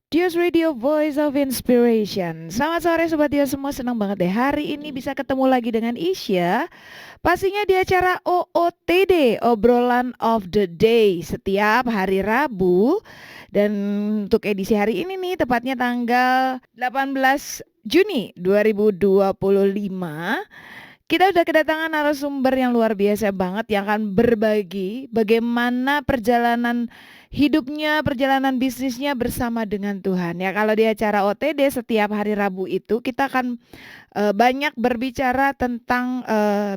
Dios Radio Voice of Inspiration. Selamat sore Sobat Dios semua, senang banget deh hari ini bisa ketemu lagi dengan Isya. Pastinya di acara OOTD, Obrolan of the Day, setiap hari Rabu. Dan untuk edisi hari ini nih, tepatnya tanggal 18 Juni 2025. Kita udah kedatangan narasumber yang luar biasa banget yang akan berbagi bagaimana perjalanan hidupnya, perjalanan bisnisnya bersama dengan Tuhan. Ya, kalau di acara OTD setiap hari Rabu itu kita akan banyak berbicara tentang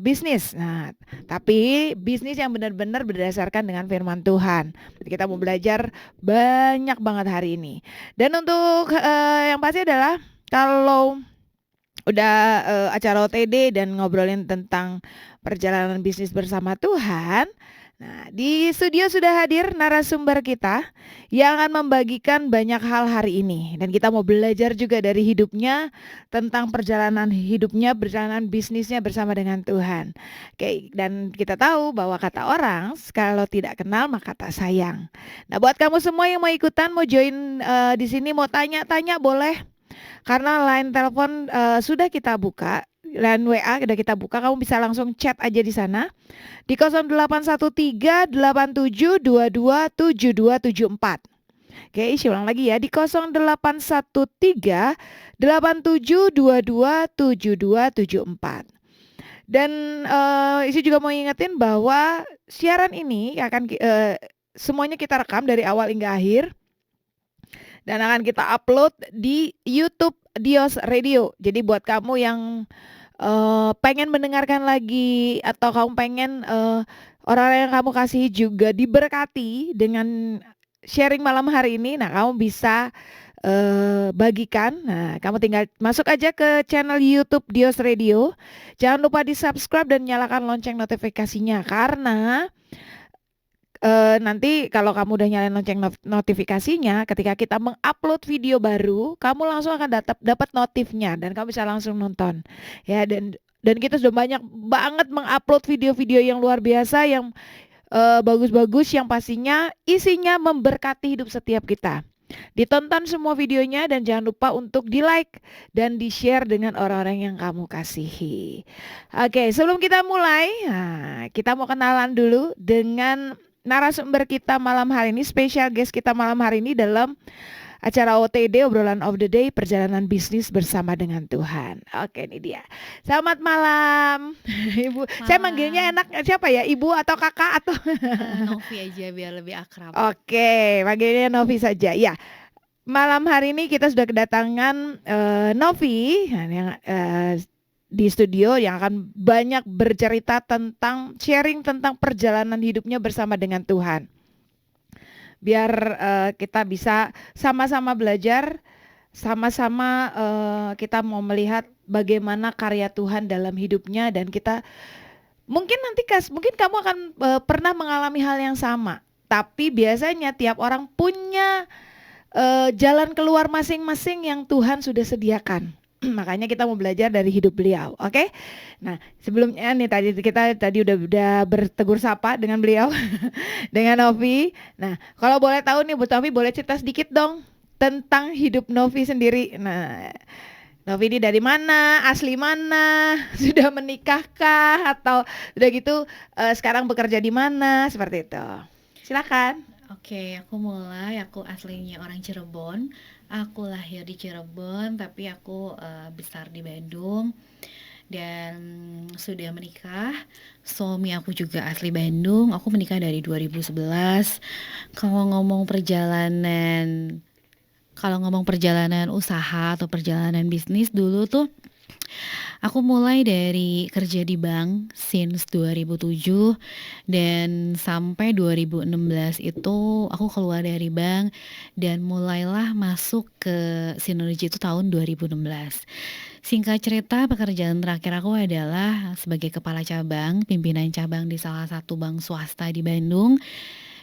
bisnis. Nah, tapi bisnis yang benar-benar berdasarkan dengan firman Tuhan. Kita mau belajar banyak banget hari ini. Dan untuk yang pasti adalah kalau udah acara OTD dan ngobrolin tentang perjalanan bisnis bersama Tuhan. Nah, di studio sudah hadir narasumber kita yang akan membagikan banyak hal hari ini. Dan kita mau belajar juga dari hidupnya tentang perjalanan hidupnya, perjalanan bisnisnya bersama dengan Tuhan. Oke, dan kita tahu bahwa kata orang, kalau tidak kenal maka tak sayang. Nah, buat kamu semua yang mau ikutan, mau join di sini, mau tanya-tanya boleh. Karena line telepon sudah kita buka, line WA sudah kita buka, kamu bisa langsung chat aja di sana di 081387227274. Oke, isi ulang lagi ya di 081387227274. Dan isi juga mau ingetin bahwa siaran ini akan semuanya kita rekam dari awal hingga akhir dan akan kita upload di YouTube Dios Radio. Jadi buat kamu yang pengen mendengarkan lagi atau kamu pengen orang yang kamu kasih juga diberkati dengan sharing malam hari ini, nah kamu bisa bagikan. Nah, kamu tinggal masuk aja ke channel YouTube Dios Radio. Jangan lupa di-subscribe dan nyalakan lonceng notifikasinya karena nanti kalau kamu udah nyalain lonceng notifikasinya, ketika kita mengupload video baru, kamu langsung akan dapat notifnya dan kamu bisa langsung nonton. Ya, dan kita sudah banyak banget mengupload video-video yang luar biasa yang bagus-bagus yang pastinya isinya memberkati hidup setiap kita. Ditonton semua videonya dan jangan lupa untuk di-like dan di-share dengan orang-orang yang kamu kasihi. Oke, sebelum kita mulai, nah, kita mau kenalan dulu dengan narasumber kita malam hari ini, spesial guest kita malam hari ini dalam acara OTD, Obrolan of the Day, Perjalanan Bisnis Bersama dengan Tuhan. Oke, ini dia. Selamat malam, Ibu. Saya manggilnya Malam. enak siapa ya, Ibu atau Kakak atau? Novi aja biar lebih akrab. Oke, manggilnya Novi saja. Ya, malam hari ini kita sudah kedatangan Novi yang di studio yang akan banyak bercerita tentang sharing tentang perjalanan hidupnya bersama dengan Tuhan. Biar kita bisa sama-sama belajar, sama-sama kita mau melihat bagaimana karya Tuhan dalam hidupnya dan kita mungkin nanti mungkin kamu akan pernah mengalami hal yang sama. Tapi biasanya tiap orang punya jalan keluar masing-masing yang Tuhan sudah sediakan. Makanya kita mau belajar dari hidup beliau, oke? Nah, sebelumnya nih tadi udah bertegur sapa dengan beliau, dengan Novi. Nah, kalau boleh tahu nih, Bu Novi boleh cerita sedikit dong tentang hidup Novi sendiri. Nah, Novi ini dari mana, asli mana, sudah menikahkah atau udah gitu sekarang bekerja di mana, seperti itu. Silakan. Oke, aku mulai. Aku aslinya orang Cirebon. Aku lahir di Cirebon, tapi aku besar di Bandung dan sudah menikah. Suami aku juga asli Bandung. Aku menikah dari 2011. Kalau ngomong perjalanan, kalau ngomong perjalanan usaha atau perjalanan bisnis dulu tuh aku mulai dari kerja di bank since 2007 dan sampai 2016 itu aku keluar dari bank dan mulailah masuk ke Synergy itu tahun 2016. Singkat cerita, pekerjaan terakhir aku adalah sebagai kepala cabang, pimpinan cabang di salah satu bank swasta di Bandung.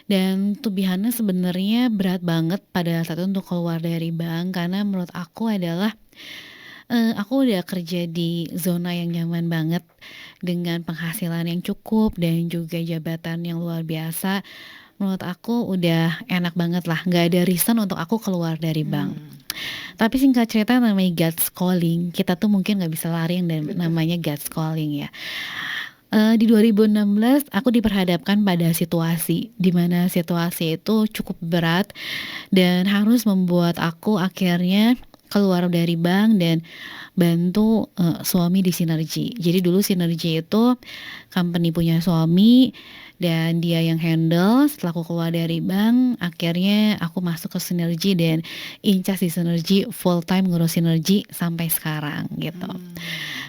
Dan to be honest sebenarnya berat banget pada saat itu untuk keluar dari bank karena menurut aku adalah aku udah kerja di zona yang nyaman banget dengan penghasilan yang cukup dan juga jabatan yang luar biasa. menurut aku udah enak banget lah, nggak ada reason untuk aku keluar dari bank. Tapi singkat cerita namanya God's calling, kita tuh mungkin nggak bisa lari yang Betul. namanya God's calling ya. Di 2016 aku diperhadapkan pada situasi di mana situasi itu cukup berat dan harus membuat aku akhirnya keluar dari bank dan bantu, suami di Sinergi. Jadi dulu Sinergi itu company punya suami dan dia yang handle. Setelah aku keluar dari bank, akhirnya aku masuk ke Sinergi dan incas di Sinergi, full time ngurus Sinergi sampai sekarang gitu.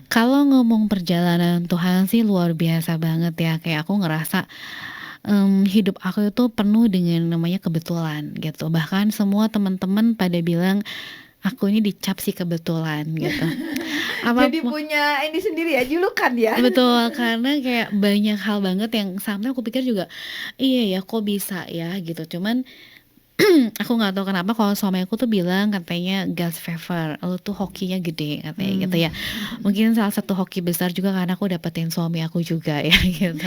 Kalau ngomong perjalanan Tuhan sih luar biasa banget ya, kayak aku ngerasa hidup aku itu penuh dengan namanya kebetulan gitu. Bahkan semua teman-teman pada bilang aku ini dicap si kebetulan gitu. Jadi Apapun punya ini sendiri ya, julukan ya? betul, karena kayak banyak hal banget yang sampai aku pikir juga, iya ya kok bisa ya gitu. Cuman aku nggak tahu kenapa kalau suami aku tuh bilang katanya God's favor, lu tuh hokinya gede katanya gitu ya. Mungkin salah satu hoki besar juga karena aku dapetin suami aku juga ya gitu.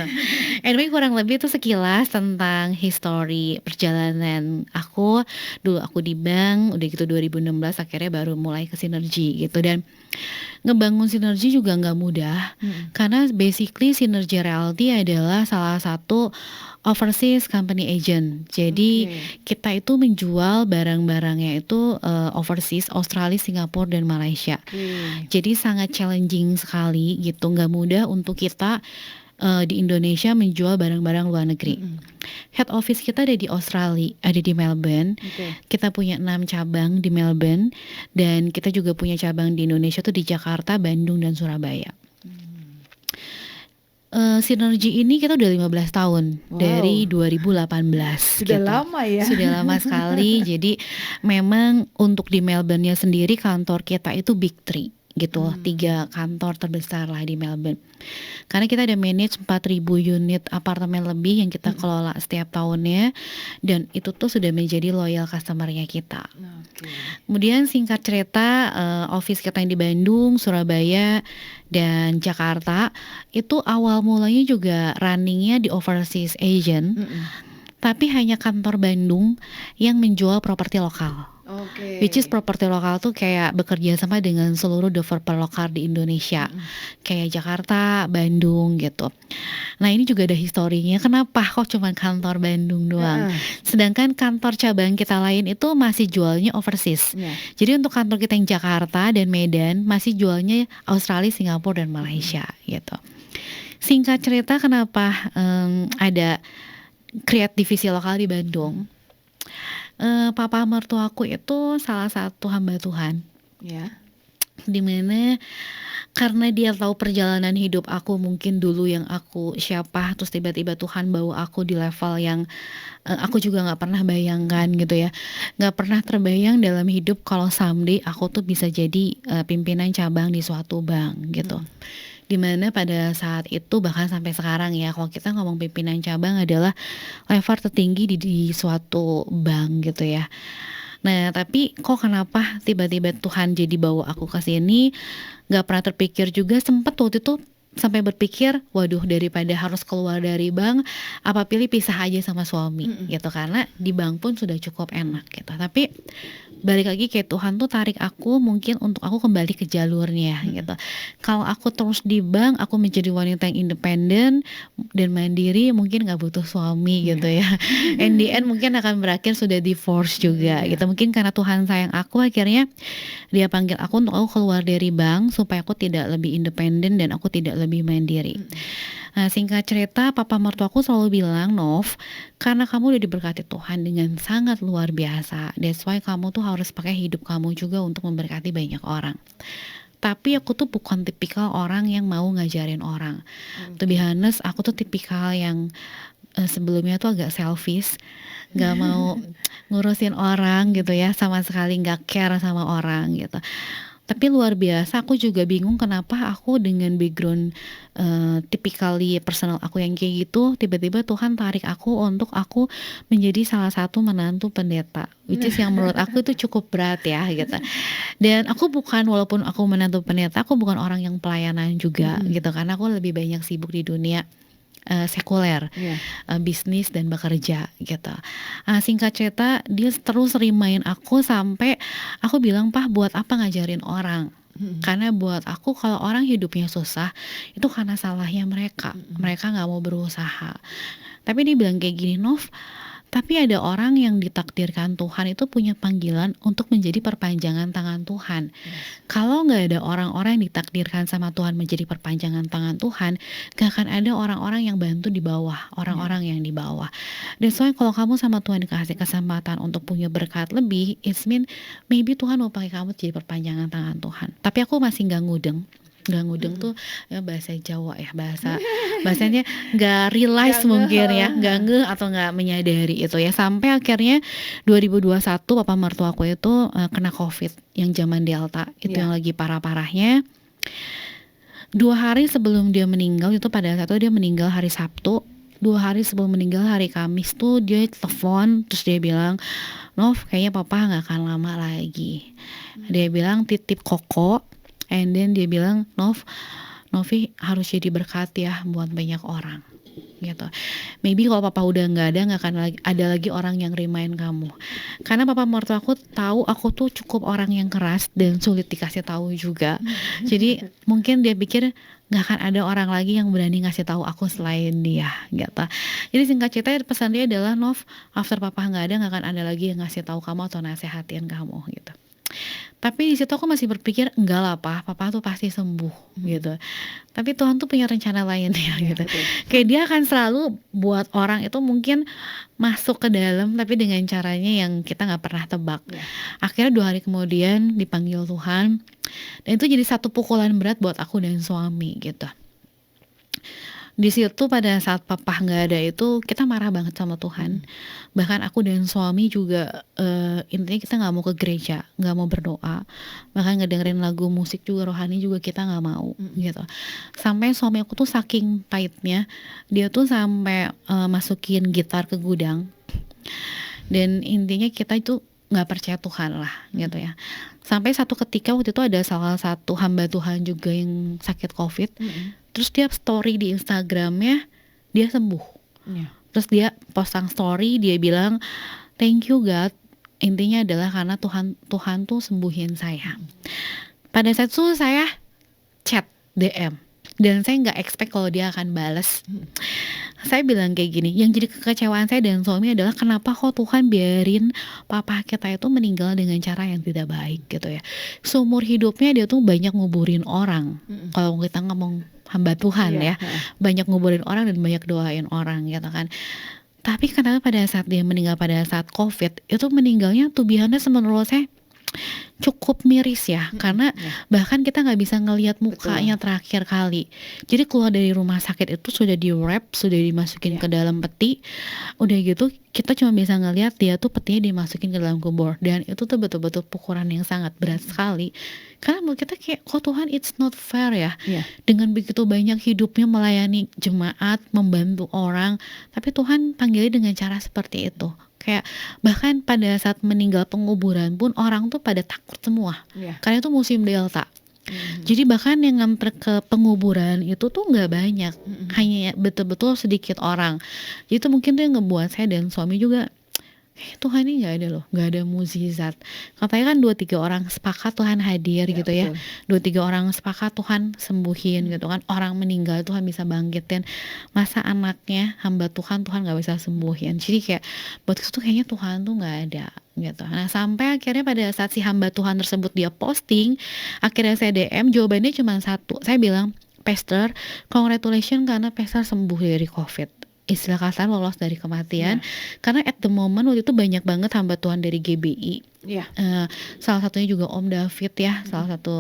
Anyway kurang lebih itu sekilas tentang history perjalanan aku. Dulu aku di bank, udah gitu 2016 akhirnya baru mulai ke Sinergi gitu. Dan ngebangun Sinergi juga nggak mudah karena basically Sinergi Realty adalah salah satu overseas company agent. Jadi kita itu menjual barang-barangnya itu overseas, Australia, Singapura dan Malaysia. Jadi sangat challenging sekali gitu, nggak mudah untuk kita di Indonesia menjual barang-barang luar negeri. Head office kita ada di Australia, ada di Melbourne. Kita punya 6 cabang di Melbourne dan kita juga punya cabang di Indonesia tuh di Jakarta, Bandung dan Surabaya. Sinergi ini kita udah 15 tahun dari 2018 Sudah gitu. lama ya? Sudah lama sekali. Jadi memang untuk di Melbourne-nya sendiri kantor kita itu Big Three gitu, 3 kantor terbesar lah di Melbourne. Karena kita ada manage 4.000 unit apartemen lebih yang kita kelola setiap tahunnya dan itu tuh sudah menjadi loyal customer-nya kita. Kemudian singkat cerita office kita yang di Bandung, Surabaya dan Jakarta itu awal mulanya juga runningnya di overseas agent, tapi hanya kantor Bandung yang menjual properti lokal. Which is properti lokal tuh kayak bekerja sama dengan seluruh developer lokal di Indonesia, kayak Jakarta, Bandung gitu. Nah ini juga ada historinya, kenapa kok cuma kantor Bandung doang, sedangkan kantor cabang kita lain itu masih jualnya overseas. Jadi untuk kantor kita yang Jakarta dan Medan masih jualnya Australia, Singapura dan Malaysia gitu. Singkat cerita kenapa ada create divisi lokal di Bandung. Papa mertuaku itu salah satu hamba Tuhan, dimana karena dia tahu perjalanan hidup aku mungkin dulu yang aku siapa, terus tiba-tiba Tuhan bawa aku di level yang aku juga nggak pernah bayangkan gitu ya, nggak pernah terbayang dalam hidup kalau someday aku tuh bisa jadi pimpinan cabang di suatu bank gitu. Dimana pada saat itu bahkan sampai sekarang ya, kalau kita ngomong pimpinan cabang adalah level tertinggi di suatu bank gitu ya. Nah tapi kok kenapa tiba-tiba Tuhan jadi bawa aku ke sini, nggak pernah terpikir juga, sempet waktu itu sampai berpikir, waduh daripada harus keluar dari bank, apa pilih pisah aja sama suami gitu, karena di bank pun sudah cukup enak gitu. Tapi balik lagi kayak Tuhan tuh tarik aku mungkin untuk aku kembali ke jalurnya gitu. Kalau aku terus di bank, aku menjadi wanita yang independen dan mandiri, mungkin nggak butuh suami gitu ya. And the end mungkin akan berakhir sudah divorce juga gitu. Mungkin karena Tuhan sayang aku, akhirnya dia panggil aku untuk aku keluar dari bank supaya aku tidak lebih independen dan aku tidak lebih mandiri. Nah singkat cerita papa mertuaku selalu bilang, Nov, karena kamu udah diberkati Tuhan dengan sangat luar biasa, that's why kamu tuh harus pakai hidup kamu juga untuk memberkati banyak orang. Tapi aku tuh bukan tipikal orang yang mau ngajarin orang. To be honest, aku tuh tipikal yang sebelumnya tuh agak selfish, gak mau ngurusin orang gitu ya, sama sekali gak care sama orang gitu. Tapi luar biasa aku juga bingung kenapa aku dengan background typically personal aku yang kayak gitu, tiba-tiba Tuhan tarik aku untuk aku menjadi salah satu menantu pendeta, which is yang menurut aku itu cukup berat ya gitu. Dan aku bukan, walaupun aku menantu pendeta, aku bukan orang yang pelayanan juga gitu, karena aku lebih banyak sibuk di dunia sekuler, Iya. bisnis dan bekerja gitu. Singkat cerita dia terus remind aku sampai aku bilang, "Pah, buat apa ngajarin orang?" Karena buat aku kalau orang hidupnya susah itu karena salahnya mereka. Mereka nggak mau berusaha. Tapi dia bilang kayak gini, "Nov, tapi ada orang yang ditakdirkan Tuhan itu punya panggilan untuk menjadi perpanjangan tangan Tuhan. Kalau nggak ada orang-orang yang ditakdirkan sama Tuhan menjadi perpanjangan tangan Tuhan, gak akan ada orang-orang yang bantu di bawah, orang-orang yang di bawah. Dan soalnya kalau kamu sama Tuhan dikasih kesempatan untuk punya berkat lebih, it's mean maybe Tuhan mau pakai kamu jadi perpanjangan tangan Tuhan." Tapi aku masih nggak ngudeng. Nggak ngudeng tuh ya bahasa Jawa ya, bahasanya nggak realize Nggak mungkin ya, ngeh. nggak ngeh atau nggak menyadari itu ya, sampai akhirnya 2021 papa mertua aku itu kena COVID yang zaman Delta itu Iya. yang lagi parah-parahnya. 2 hari sebelum dia meninggal itu, pada saat itu dia meninggal hari Sabtu, 2 hari sebelum meninggal hari Kamis tuh dia telepon terus dia bilang, "Nov, kayaknya papa nggak akan lama lagi." Dia bilang titip Koko, and then dia bilang, Novi harus jadi berkat ya buat banyak orang gitu. Maybe kalau papa udah nggak akan ada lagi orang yang remind kamu. Karena papa mertua aku tahu aku tuh cukup orang yang keras dan sulit dikasih tahu juga. Jadi mungkin dia pikir nggak akan ada orang lagi yang berani ngasih tahu aku selain dia gitu. Jadi singkat cerita pesan dia adalah, "Nov, after papa nggak akan ada lagi yang ngasih tahu kamu atau nasehatin kamu," gitu. Tapi di situ aku masih berpikir, enggak lah papa tuh pasti sembuh gitu. Tapi Tuhan tuh punya rencana lain ya gitu. Betul. Kayak dia akan selalu buat orang itu mungkin masuk ke dalam tapi dengan caranya yang kita nggak pernah tebak. Ya. Akhirnya 2 hari kemudian dipanggil Tuhan, dan itu jadi satu pukulan berat buat aku dan suami gitu. Di situ pada saat papa nggak ada itu kita marah banget sama Tuhan. Bahkan aku dan suami juga intinya kita nggak mau ke gereja, nggak mau berdoa, bahkan ngedengerin lagu musik juga rohani juga kita nggak mau gitu. Sampai suami aku tuh saking pahitnya, dia tuh sampai masukin gitar ke gudang. Dan intinya kita itu nggak percaya Tuhan lah gitu ya. Sampai satu ketika waktu itu ada salah satu hamba Tuhan juga yang sakit COVID. Terus dia story di Instagramnya dia sembuh. Iya. Terus dia posting story, dia bilang thank you God. Intinya adalah karena Tuhan tuh sembuhin saya. Pada saat itu saya chat DM dan saya nggak expect kalau dia akan bales. Saya bilang kayak gini, yang jadi kekecewaan saya dan suami adalah kenapa kok Tuhan biarin papa kita itu meninggal dengan cara yang tidak baik gitu ya. Seumur hidupnya dia tuh banyak nguburin orang. Kalau kita ngomong hamba Tuhan ya, banyak nguburin orang dan banyak doain orang gitu kan. Tapi kenapa pada saat dia meninggal pada saat COVID, itu meninggalnya tuh biasanya menurut saya cukup miris ya, karena bahkan kita nggak bisa ngelihat mukanya terakhir kali. Jadi keluar dari rumah sakit itu sudah di wrap, sudah dimasukin ke dalam peti, udah gitu kita cuma bisa ngelihat dia tuh petinya dimasukin ke dalam kubur, dan itu tuh betul-betul pukulan yang sangat berat sekali. Karena menurut kita kayak, kok Tuhan it's not fair ya, dengan begitu banyak hidupnya melayani jemaat, membantu orang, tapi Tuhan panggilnya dengan cara seperti itu. Kayak bahkan pada saat meninggal penguburan pun orang tuh pada takut semua, karena itu musim Delta. Jadi bahkan yang nganter ke penguburan itu tuh nggak banyak, hanya betul-betul sedikit orang. Jadi itu mungkin tuh yang ngebuat saya dan suami juga, Tuhan ini nggak ada loh, nggak ada mukjizat. Katanya kan 2-3 orang sepakat Tuhan hadir gitu ya, 2-3 orang sepakat Tuhan sembuhin gitu kan, orang meninggal Tuhan bisa bangkitin, masa anaknya hamba Tuhan nggak bisa sembuhin. Jadi kayak buat itu tuh kayaknya Tuhan tuh nggak ada gitu. Nah sampai akhirnya pada saat si hamba Tuhan tersebut dia posting, akhirnya saya DM, jawabannya cuma satu. Saya bilang, Pastor, congratulations karena Pastor sembuh dari COVID. Istilah kasar lolos dari kematian. Karena at the moment waktu itu banyak banget hamba Tuhan dari GBI. Salah satunya juga Om David ya, salah satu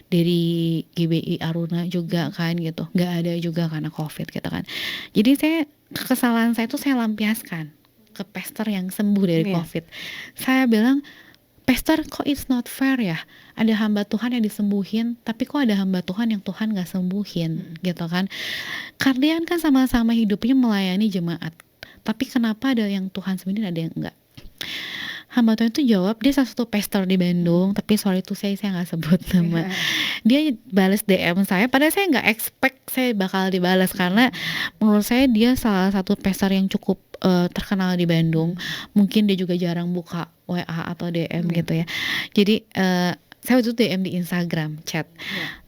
dari GBI Aruna juga kan gitu. Gak ada juga karena COVID gitu kan. Jadi saya, kesalahan saya itu saya lampiaskan ke pastor yang sembuh dari COVID. Saya bilang, Pastor, kok it's not fair ya, ada hamba Tuhan yang disembuhin, tapi kok ada hamba Tuhan yang Tuhan gak sembuhin gitu kan. Kalian kan sama-sama hidupnya melayani jemaat, tapi kenapa ada yang Tuhan sembuhin ada yang enggak. hamba Tuhan itu jawab, dia salah satu pastor di Bandung, tapi sorry to say saya nggak sebut nama. Dia balas DM saya, padahal saya nggak expect saya bakal dibalas karena menurut saya dia salah satu pastor yang cukup terkenal di Bandung. Mungkin dia juga jarang buka WA atau DM gitu ya. Jadi saya waktu itu DM di Instagram chat.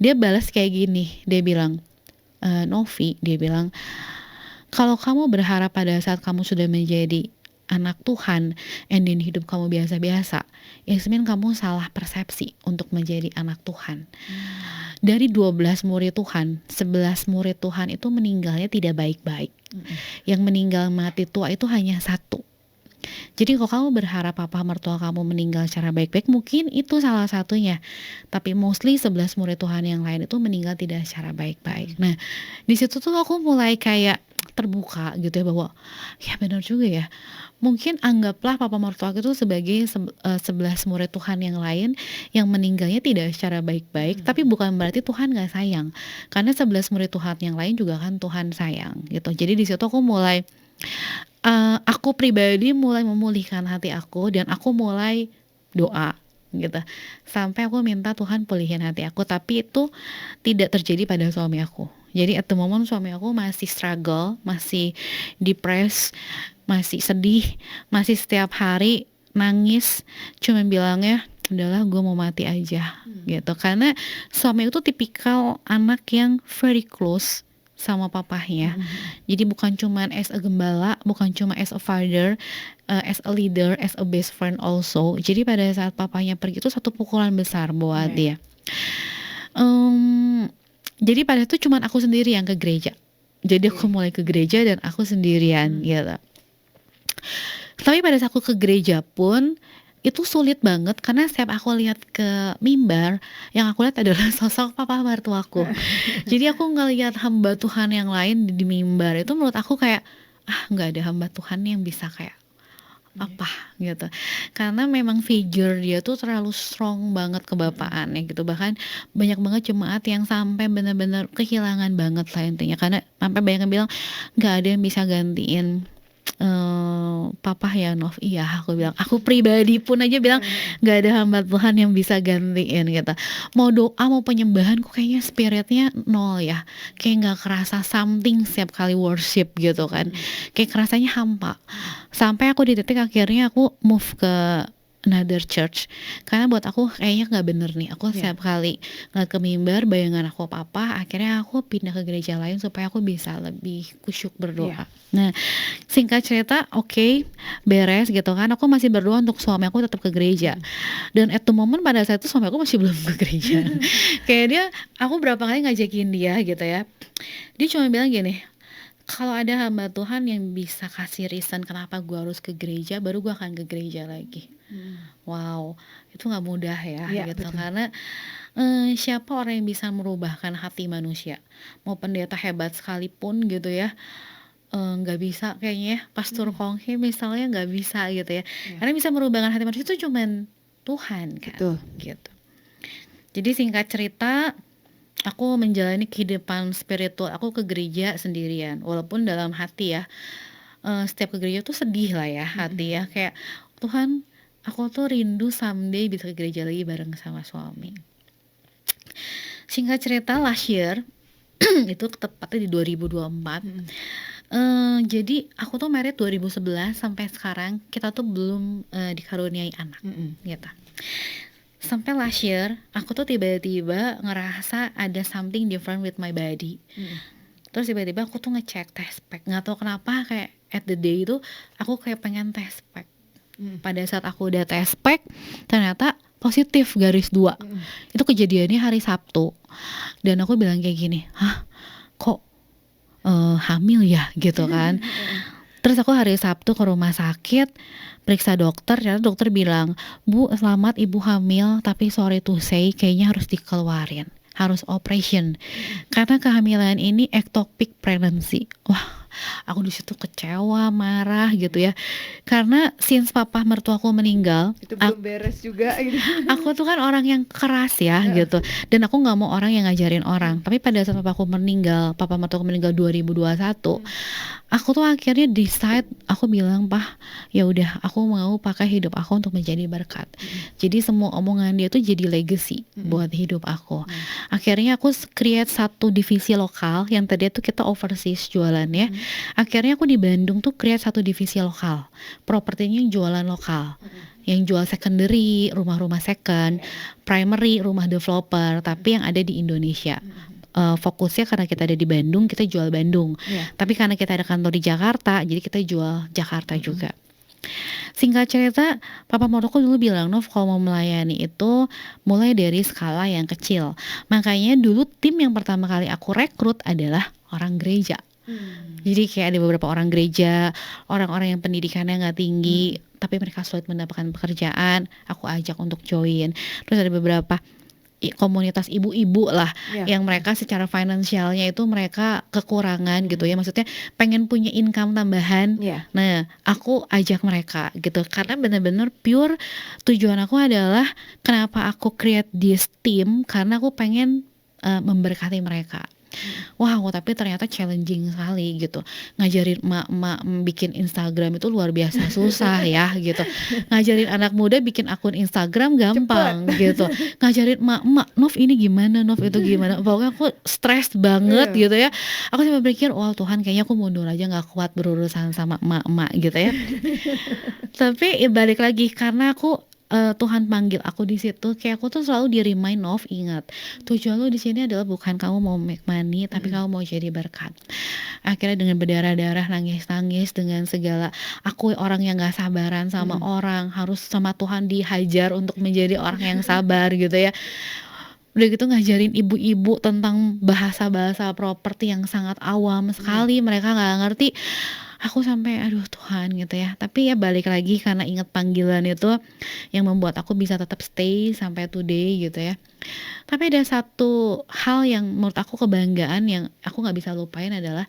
Dia balas kayak gini, dia bilang, Novi, dia bilang, kalau kamu berharap pada saat kamu sudah menjadi anak Tuhan and then hidup kamu biasa-biasa, Yasmin kamu salah persepsi untuk menjadi anak Tuhan. Dari 12 murid Tuhan, 11 murid Tuhan itu meninggalnya tidak baik-baik. Yang meninggal mati tua itu hanya satu. Jadi kalau kamu berharap papa mertua kamu meninggal secara baik-baik, mungkin itu salah satunya. Tapi mostly 11 murid Tuhan yang lain itu meninggal tidak secara baik-baik. Nah, di situ tuh aku mulai kayak terbuka gitu ya, bahwa ya benar juga ya. Mungkin anggaplah papa mertua aku itu sebagai 11 murid Tuhan yang lain yang meninggalnya tidak secara baik-baik, tapi bukan berarti Tuhan gak sayang. Karena 11 murid Tuhan yang lain juga kan Tuhan sayang gitu. Jadi di situ aku mulai aku pribadi mulai memulihkan hati aku dan aku mulai doa gitu. Sampai aku minta Tuhan pulihin hati aku, tapi itu tidak terjadi pada suami aku. Jadi at the moment suami aku masih struggle, masih depressed, masih sedih, masih setiap hari nangis, cuma bilangnya udahlah gue mau mati aja gitu. Karena suami itu tipikal anak yang very close sama papahnya. Jadi bukan cuma as a gembala, bukan cuma as a father, as a leader, as a best friend also. Jadi pada saat papahnya pergi itu satu pukulan besar buat dia. Jadi pada itu cuma aku sendiri yang ke gereja. Jadi aku mulai ke gereja dan aku sendirian gitu. Tapi pada saat aku ke gereja pun itu sulit banget karena setiap aku lihat ke mimbar, yang aku lihat adalah sosok papa mertuaku. Jadi aku ngelihat hamba Tuhan yang lain di mimbar itu menurut aku kayak nggak ada hamba Tuhan yang bisa kayak apa gitu. Karena memang figure dia tuh terlalu strong banget kebapaannya gitu. Bahkan banyak banget jemaat yang sampai benar-benar kehilangan banget lah intinya. Karena sampai banyak yang bilang nggak ada yang bisa gantiin papa ya Nov. Iya aku bilang, aku pribadi pun aja bilang gak ada hamba Tuhan yang bisa gantiin gitu. Mau doa mau penyembahan kok kayaknya spiritnya nol ya, kayak gak kerasa something setiap kali worship gitu kan. Kayak kerasanya hampa. Sampai aku di titik akhirnya aku move ke another church karena buat aku kayaknya nggak bener nih. Aku setiap kali ngeliat ke mimbar bayangan aku apa, akhirnya aku pindah ke gereja lain supaya aku bisa lebih kusyuk berdoa. Nah singkat cerita oke, beres gitu kan, aku masih berdoa untuk suami aku tetap ke gereja. Dan at the moment pada saat itu suami aku masih belum ke gereja. Kayak dia, aku berapa kali ngajakin dia gitu ya, dia cuma bilang gini, kalau ada hamba Tuhan yang bisa kasih reason kenapa gue harus ke gereja, baru gue akan ke gereja lagi. Wow, itu nggak mudah ya gitu. Betul. Karena siapa orang yang bisa merubahkan hati manusia? Mau pendeta hebat sekalipun gitu ya, nggak bisa kayaknya. Pastor Konghe misalnya nggak bisa gitu ya. Karena bisa merubahkan hati manusia itu cuman Tuhan kan. Betul. Gitu. Jadi singkat cerita, aku menjalani kehidupan spiritual aku ke gereja sendirian, walaupun dalam hati ya setiap ke gereja tuh sedih lah ya hati ya, kayak Tuhan aku tuh rindu someday bisa ke gereja lagi bareng sama suami. Singkat cerita last year itu tepatnya di 2024. Jadi aku tuh married 2011 sampai sekarang kita tuh belum dikaruniai anak gitu. Sampai last year aku tuh tiba-tiba ngerasa ada something different with my body. Terus tiba-tiba aku tuh ngecek test pack, nggak tahu kenapa kayak at the day itu aku kayak pengen test pack. Pada saat aku udah test pack ternyata positif garis 2. Itu kejadiannya hari Sabtu dan aku bilang kayak gini, kok hamil ya gitu kan. Terus aku hari Sabtu ke rumah sakit periksa dokter, ternyata dokter bilang, Bu selamat ibu hamil, tapi sorry to say kayaknya harus dikeluarin, harus operation karena kehamilan ini ectopic pregnancy. Wah Aku di situ kecewa, marah gitu ya. Karena since papa mertuaku meninggal, Itu belum beres juga gitu. aku tuh kan orang yang keras ya gitu, dan aku nggak mau orang yang ngajarin orang. Tapi pada saat papaku meninggal, papa mertuaku meninggal 2021, aku tuh akhirnya decide, aku bilang, "Pah, ya udah, aku mau pakai hidup aku untuk menjadi berkat." Jadi semua omongan dia tuh jadi legacy buat hidup aku. Akhirnya aku create satu divisi lokal yang tadi tuh kita overseas jualannya. Akhirnya aku di Bandung tuh create satu divisi lokal, propertinya yang jualan lokal, yang jual secondary, rumah-rumah second, primary, rumah developer, tapi yang ada di Indonesia. Fokusnya karena kita ada di Bandung, kita jual Bandung. Tapi karena kita ada kantor di Jakarta, jadi kita jual Jakarta juga. Singkat cerita, papa mertuaku dulu bilang, "Nov, kalau mau melayani itu mulai dari skala yang kecil." Makanya dulu tim yang pertama kali aku rekrut adalah orang gereja. Jadi kayak ada beberapa orang gereja, orang-orang yang pendidikannya nggak tinggi, tapi mereka sulit mendapatkan pekerjaan, aku ajak untuk join. Terus ada beberapa komunitas ibu-ibu lah, yang mereka secara finansialnya itu mereka kekurangan gitu ya, maksudnya pengen punya income tambahan. Nah, aku ajak mereka gitu, karena benar-benar pure tujuan aku adalah kenapa aku create this team, karena aku pengen memberkati mereka. Wow, tapi ternyata challenging sekali gitu. Ngajarin emak-emak bikin Instagram itu luar biasa susah ya gitu. Ngajarin anak muda bikin akun Instagram gampang gitu. Ngajarin emak-emak, "Nov ini gimana, Nov itu gimana." Pokoknya aku stres banget gitu ya. Aku sampai berpikir, "Wah Tuhan, kayaknya aku mundur aja, nggak kuat berurusan sama emak-emak gitu ya." Tapi ya balik lagi, karena aku Tuhan panggil aku di situ, kayak aku tuh selalu di-remind, "Nov, ingat, tujuan lu di sini adalah bukan kamu mau make money, tapi kamu mau jadi berkat." Akhirnya dengan berdarah-darah, nangis-nangis, dengan segala, aku orang yang nggak sabaran sama orang, harus sama Tuhan dihajar untuk menjadi orang yang sabar gitu ya. Udah gitu ngajarin ibu-ibu tentang bahasa-bahasa properti yang sangat awam sekali, mereka nggak ngerti. Aku sampai aduh Tuhan gitu ya. Tapi ya balik lagi, karena ingat panggilan itu yang membuat aku bisa tetap stay sampai today gitu ya. Tapi ada satu hal yang menurut aku kebanggaan yang aku nggak bisa lupain adalah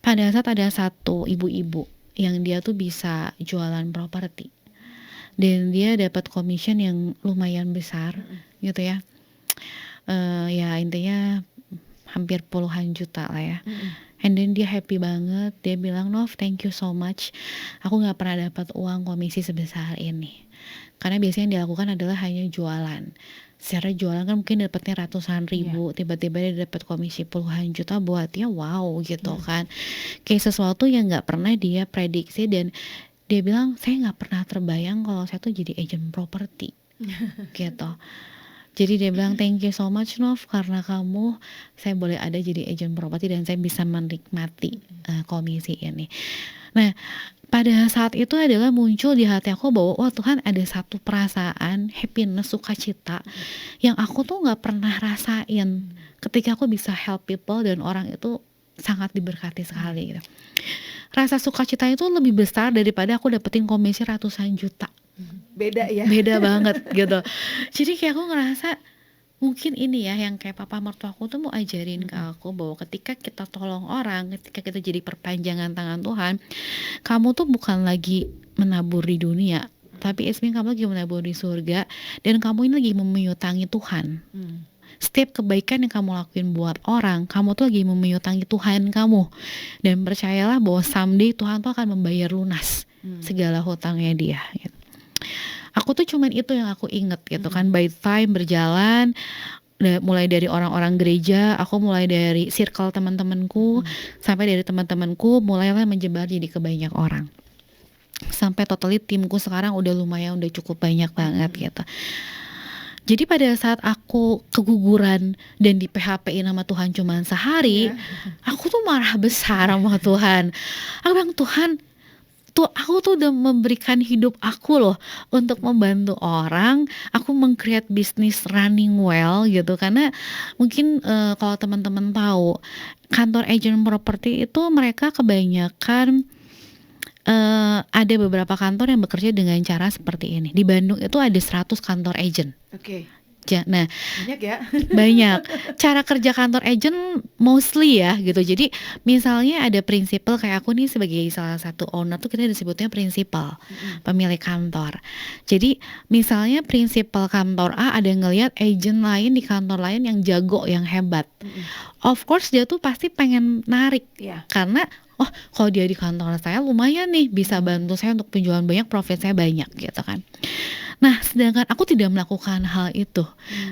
pada saat ada satu ibu-ibu yang dia tuh bisa jualan properti dan dia dapat commission yang lumayan besar gitu ya. Ya intinya hampir puluhan juta lah ya. And then dia happy banget, dia bilang, "Nov, thank you so much, aku gak pernah dapat uang komisi sebesar ini." Karena biasanya yang dilakukan adalah hanya jualan. Secara jualan kan mungkin dapatnya ratusan ribu, tiba-tiba dia dapat komisi puluhan juta, buat dia wow gitu kan. Kayak sesuatu yang gak pernah dia prediksi, dan dia bilang, "Saya gak pernah terbayang kalau saya tuh jadi agent properti." Gitu. Jadi dia bilang, "Thank you so much Nov, karena kamu saya boleh ada jadi agent properti dan saya bisa menikmati komisi ini." Nah, pada saat itu adalah muncul di hati aku bahwa wah Tuhan, ada satu perasaan happiness, sukacita yang aku tuh nggak pernah rasain ketika aku bisa help people dan orang itu sangat diberkati sekali gitu. Rasa sukacita itu lebih besar daripada aku dapetin komisi ratusan juta. Beda ya. Beda banget gitu. Jadi kayak aku ngerasa mungkin ini ya yang kayak papa mertuaku tuh mau ajarin ke aku, bahwa ketika kita tolong orang, ketika kita jadi perpanjangan tangan Tuhan, kamu tuh bukan lagi menabur di dunia, tapi it's mean kamu lagi menabur di surga, dan kamu ini lagi meminutangi Tuhan. Setiap kebaikan yang kamu lakuin buat orang, kamu tuh lagi meminutangi Tuhan kamu. Dan percayalah bahwa someday Tuhan tuh akan membayar lunas segala hutangnya dia gitu. Aku tuh cuman itu yang aku inget gitu kan. By time berjalan, mulai dari orang-orang gereja, aku mulai dari circle teman-temanku, sampai dari teman-temanku mulailah menyebar jadi ke banyak orang. Sampai totally timku sekarang udah lumayan, udah cukup banyak banget gitu. Jadi pada saat aku keguguran dan di PHP-in sama Tuhan cuman sehari, aku tuh marah besar sama Tuhan. Aku bilang, "Tuhan, tuh aku tuh udah memberikan hidup aku loh untuk membantu orang, aku meng-create bisnis running well gitu." Karena mungkin kalau teman-teman tahu, kantor agent property itu mereka kebanyakan ada beberapa kantor yang bekerja dengan cara seperti ini. Di Bandung itu ada 100 kantor agent. Nah, Banyak ya? banyak. Cara kerja kantor agent mostly ya gitu. Jadi misalnya ada prinsipal kayak aku nih sebagai salah satu owner tuh kita disebutnya prinsipal, Mhm. pemilik kantor. Jadi misalnya prinsipal kantor A ada ngelihat agent lain di kantor lain yang jago, yang hebat. Mhm. Of course dia tuh pasti pengen narik Iya. karena oh kalau dia di kantor saya lumayan nih bisa bantu saya untuk penjualan banyak, profit saya banyak gitu kan. Nah, sedangkan aku tidak melakukan hal itu.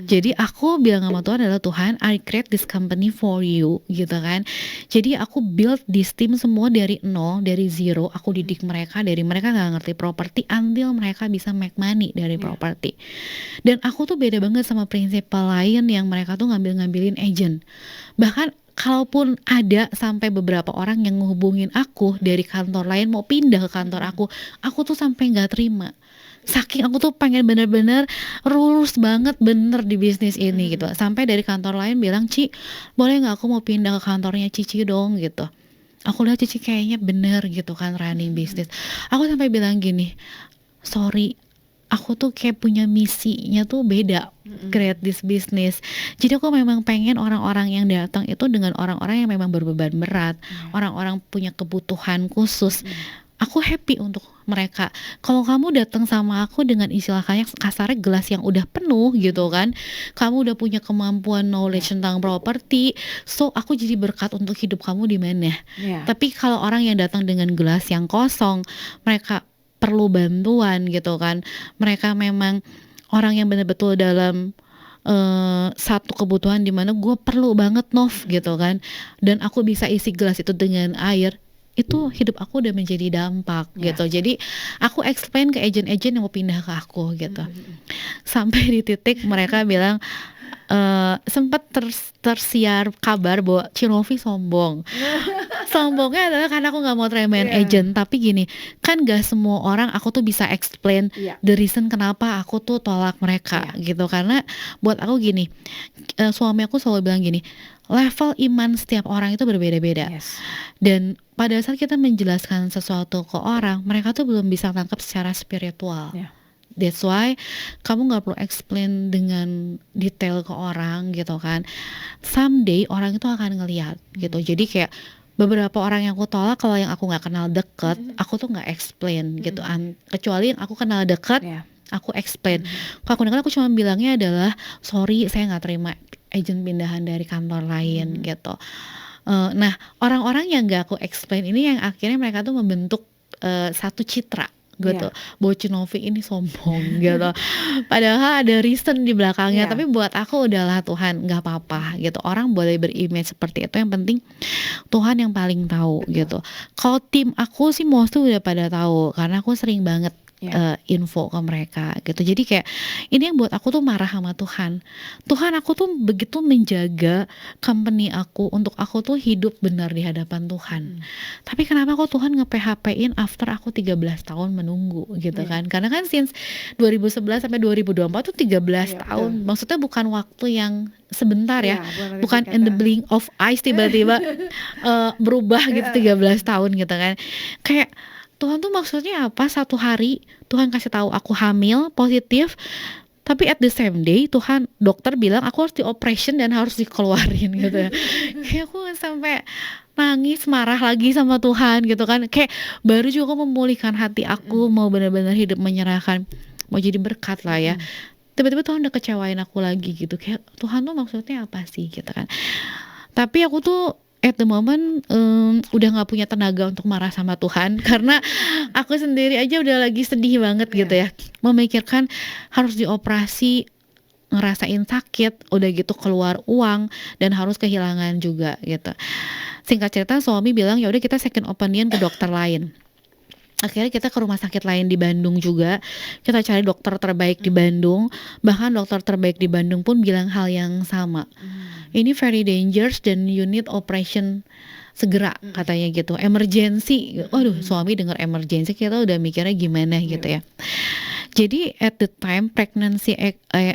Jadi aku bilang sama Tuhan adalah Tuhan, I create this company for you gitu kan. Jadi aku build this team semua dari nol, dari zero. Aku didik mereka dari mereka nggak ngerti properti until mereka bisa make money dari Iya. properti. Dan aku tuh beda banget sama prinsipal lain yang mereka tuh ngambil-ngambilin agent. Bahkan kalaupun ada sampai beberapa orang yang ngehubungin aku dari kantor lain mau pindah ke kantor aku tuh sampai nggak terima. Saking aku tuh pengen bener-bener lurus banget bener di bisnis ini gitu. Sampai dari kantor lain bilang, "Ci, boleh nggak aku mau pindah ke kantornya Cici dong?" gitu. Aku lihat Cici kayaknya bener gitu kan running bisnis. Aku sampai bilang gini, "Sorry, aku tuh kayak punya misinya tuh beda, create this business." Jadi aku memang pengen orang-orang yang datang itu dengan orang-orang yang memang berbeban berat, orang-orang punya kebutuhan khusus. Aku happy untuk mereka. Kalau kamu datang sama aku dengan istilah kayak kasarnya gelas yang udah penuh gitu kan, kamu udah punya kemampuan knowledge tentang properti, so aku jadi berkat untuk hidup kamu di mana. Iya. Tapi kalau orang yang datang dengan gelas yang kosong, mereka perlu bantuan gitu kan, mereka memang orang yang benar-betul dalam satu kebutuhan di mana gue perlu banget Nov gitu kan, dan aku bisa isi gelas itu dengan air, itu hidup aku udah menjadi dampak gitu. Jadi aku explain ke agent-agent yang mau pindah ke aku gitu. Sampai di titik mereka bilang sempat tersiar kabar bahwa Cinovi sombong. Sombongnya adalah karena aku nggak mau tremen agent, tapi gini, kan gak semua orang aku tuh bisa explain Iya. the reason kenapa aku tuh tolak mereka gitu. Karena buat aku gini, suami aku selalu bilang gini, level iman setiap orang itu berbeda-beda. Yes. Dan pada saat kita menjelaskan sesuatu ke orang, mereka tuh belum bisa tangkap secara spiritual. Iya. That's why kamu nggak perlu explain dengan detail ke orang gitu kan. Someday orang itu akan ngelihat gitu. Jadi kayak beberapa orang yang aku tolak, kalau yang aku nggak kenal deket, aku tuh nggak explain gitu. Kecuali yang aku kenal deket, Iya. aku explain. Kalau aku dengar aku cuma bilangnya adalah sorry saya nggak terima agent pindahan dari kantor lain gitu. Nah orang-orang yang nggak aku explain ini yang akhirnya mereka tuh membentuk satu citra gitu, bahwa Cinovi ini sombong gitu. Padahal ada reason di belakangnya, tapi buat aku udahlah Tuhan nggak apa-apa gitu. Orang boleh berimage seperti itu, yang penting Tuhan yang paling tahu gitu. Kalau tim aku sih mostly udah pada tahu karena aku sering banget info ke mereka gitu. Jadi kayak ini yang buat aku tuh marah sama Tuhan. Tuhan, aku tuh begitu menjaga company aku untuk aku tuh hidup benar di hadapan Tuhan. Tapi kenapa kok Tuhan nge-PHP-in after aku 13 tahun menunggu gitu kan. Karena kan since 2011 sampai 2024 tuh 13 tahun. Maksudnya bukan waktu yang sebentar ya. Bukan in the blink of eyes tiba-tiba berubah gitu 13 tahun gitu kan. Kayak Tuhan tuh maksudnya apa? Satu hari Tuhan kasih tahu aku hamil positif, tapi at the same day Tuhan, dokter bilang aku harus di-operation dan harus dikeluarin gitu ya. Kayak aku sampai nangis, marah lagi sama Tuhan gitu kan. Kayak baru juga memulihkan hati aku, mau benar-benar hidup menyerahkan, mau jadi berkat lah ya. Tiba-tiba Tuhan udah kecewain aku lagi gitu. Kayak Tuhan tuh maksudnya apa sih gitu kan. Tapi aku tuh at the moment udah gak punya tenaga untuk marah sama Tuhan. Karena aku sendiri aja udah lagi sedih banget gitu ya, memikirkan harus dioperasi, ngerasain sakit, udah gitu keluar uang dan harus kehilangan juga gitu. Singkat cerita suami bilang ya udah kita second opinion ke dokter lain. Akhirnya kita ke rumah sakit lain di Bandung juga. Kita cari dokter terbaik di Bandung. Bahkan dokter terbaik di Bandung pun bilang hal yang sama. Ini very dangerous dan you need operation segera katanya gitu. Emergency. Waduh, suami dengar emergency kita udah mikirnya gimana gitu ya. Jadi at the time pregnancy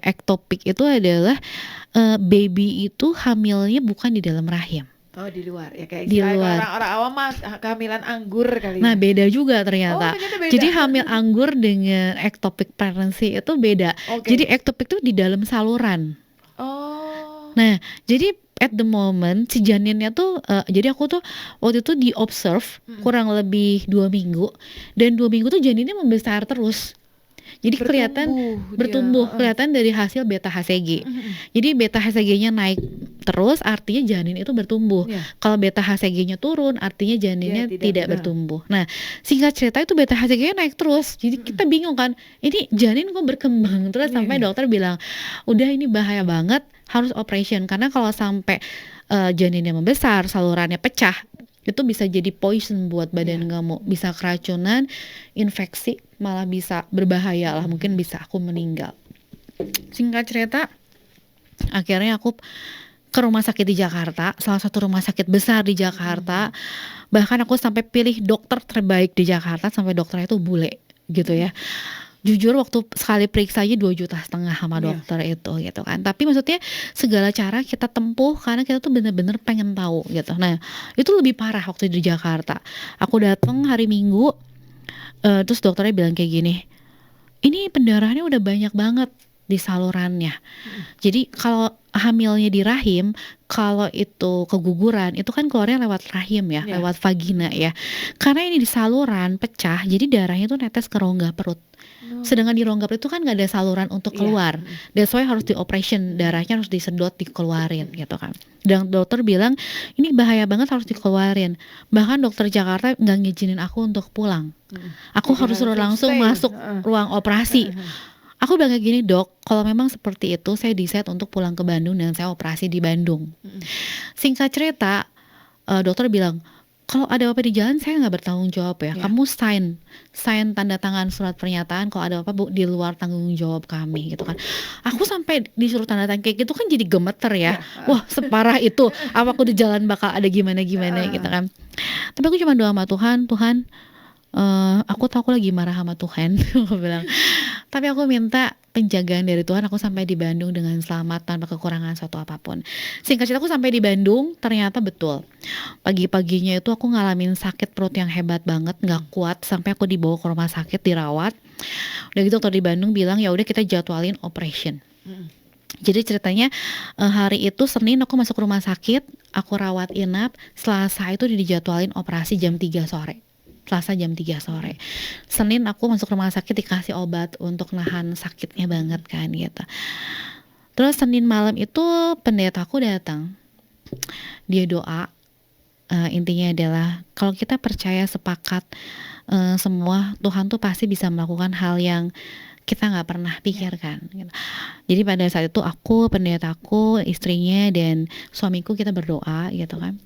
ectopic itu adalah baby itu hamilnya bukan di dalam rahim. Oh, di luar. Ya kayak di istilahnya kalau luar. orang-orang awam mah kehamilan anggur kali Nah, ya. beda juga Oh, ternyata. ternyata beda. Jadi hamil anggur dengan ectopic pregnancy itu beda. Jadi Oke. ectopic itu di dalam saluran. Oh. Nah, jadi at the moment si janinnya tuh jadi aku tuh waktu itu di observe Mm-mm. kurang lebih 2 minggu, dan 2 minggu tuh janinnya membesar terus. Jadi kelihatan Bertumbuh dia. bertumbuh, Heeh. kelihatan dari hasil beta HCG. Mm-mm. Jadi beta HCG-nya naik terus artinya janin itu bertumbuh. Ya, Kalau beta HCG-nya turun artinya dia janinnya tidak tidak bertumbuh. Nah, singkat cerita itu beta HCG-nya naik terus. Jadi kita bingung kan, ini janin kok berkembang terus, sampai Iya. dokter bilang, "Udah ini bahaya banget, harus operation." Karena kalau sampai janinnya membesar, salurannya pecah, itu bisa jadi poison buat badan Iya. kamu, bisa keracunan, infeksi, malah bisa berbahaya lah, mungkin bisa aku meninggal. Singkat cerita, akhirnya aku ke rumah sakit di Jakarta, salah satu rumah sakit besar di Jakarta. Bahkan aku sampai pilih dokter terbaik di Jakarta, sampai dokternya itu bule gitu ya. Jujur waktu sekali periksa aja 2,5 juta sama Iya. dokter itu gitu kan. Tapi maksudnya segala cara kita tempuh karena kita tuh bener-bener pengen tahu gitu. Nah, itu lebih parah waktu di Jakarta. Aku datang hari Minggu, terus dokternya bilang kayak gini, "Ini pendarahannya udah banyak banget di salurannya." Jadi kalau hamilnya di rahim, kalau itu keguguran, itu kan keluarnya lewat rahim ya, Ya. lewat vagina ya. Karena ini di saluran pecah, jadi darahnya tuh netes ke rongga perut. No. Sedangkan di rongga perut itu kan gak ada saluran untuk Iya. keluar. That's why harus dioperation, darahnya harus disedot, dikeluarin gitu kan. Dan dokter bilang, ini bahaya banget, harus dikeluarin. Bahkan dokter Jakarta gak ngizinin aku untuk pulang. Aku Jadi harus suruh langsung stay. masuk ruang operasi. Aku bilang kayak gini, "Dok, kalau memang seperti itu, saya decide untuk pulang ke Bandung dan saya operasi di Bandung." Singkat cerita, dokter bilang, "Kalau ada apa di jalan saya nggak bertanggung jawab ya. Ya. Kamu sign tanda tangan surat pernyataan kalau ada apa di luar tanggung jawab kami," gitu kan. Aku sampai disuruh tanda tangan kayak gitu kan jadi gemeter ya. Wah, separah itu. Apa aku di jalan bakal ada gimana-gimana gitu kan. Tapi aku cuma doa sama Tuhan, "Tuhan, aku tahu aku lagi marah sama Tuhan." Aku bilang, "Tapi aku minta penjagaan dari Tuhan, aku sampai di Bandung dengan selamat tanpa kekurangan suatu apapun." Singkat cerita aku sampai di Bandung, ternyata betul. Pagi-paginya itu aku ngalamin sakit perut yang hebat banget, nggak kuat, sampai aku dibawa ke rumah sakit dirawat. Udah gitu dokter di Bandung bilang, "Ya udah kita jadwalin operation." Jadi ceritanya hari itu Senin aku masuk rumah sakit, aku rawat inap, Selasa itu dijadwalin operasi jam 3 sore. Selasa jam 3 sore. Senin aku masuk rumah sakit dikasih obat untuk nahan sakitnya banget kan gitu. Terus Senin malam itu pendetaku datang. Dia doa, intinya adalah kalau kita percaya sepakat semua, Tuhan tuh pasti bisa melakukan hal yang kita nggak pernah pikirkan gitu. Jadi pada saat itu aku, pendetaku, istrinya dan suamiku kita berdoa gitu kan.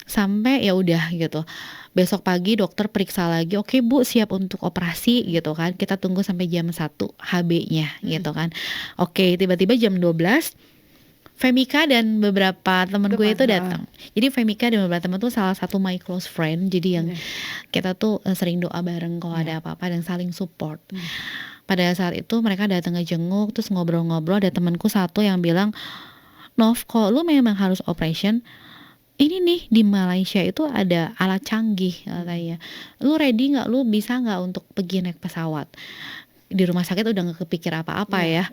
Sampai ya udah gitu. Besok pagi dokter periksa lagi, "Oke Bu, siap untuk operasi," gitu kan. Kita tunggu sampai jam 1 HB-nya gitu kan. Oke, tiba-tiba jam 12 Femika dan beberapa temen gue itu datang. Jadi Femika dan beberapa temen tuh salah satu my close friend. Jadi yang kita tuh sering doa bareng kalau ada apa-apa dan saling support. Pada saat itu mereka datang ngejenguk, terus ngobrol-ngobrol. Ada temanku satu yang bilang, "Nov, kok lu memang harus operation, ini nih di Malaysia itu ada alat canggih," katanya. "Lu ready nggak? Lu bisa nggak untuk pergi naik pesawat?" Di rumah sakit udah nggak kepikir apa-apa ya.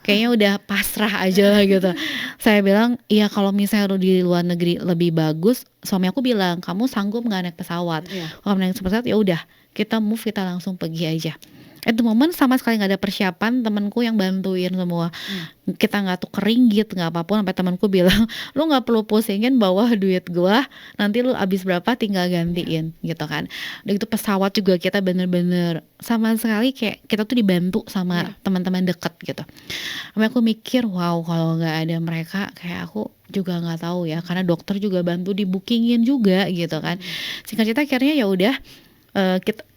Kayaknya udah pasrah aja lah gitu. Saya bilang, "Iya kalau misalnya lu di luar negeri lebih bagus." Suami aku bilang, "Kamu sanggup nggak naik pesawat?" Kalau naik pesawat ya udah, kita move, kita langsung pergi aja. Itu momen sama sekali nggak ada persiapan, temanku yang bantuin semua. Kita nggak tuker ringgit, nggak apapun, sampai temanku bilang, "Lu nggak perlu pusingin bawa duit gua, nanti lu abis berapa tinggal gantiin," gitu kan. Udah gitu pesawat juga kita bener-bener sama sekali kayak kita tuh dibantu sama teman-teman deket gitu. Sampai aku mikir, wow kalau nggak ada mereka kayak aku juga nggak tahu ya, karena dokter juga bantu di bookingin juga gitu kan. Singkat cerita akhirnya ya udah.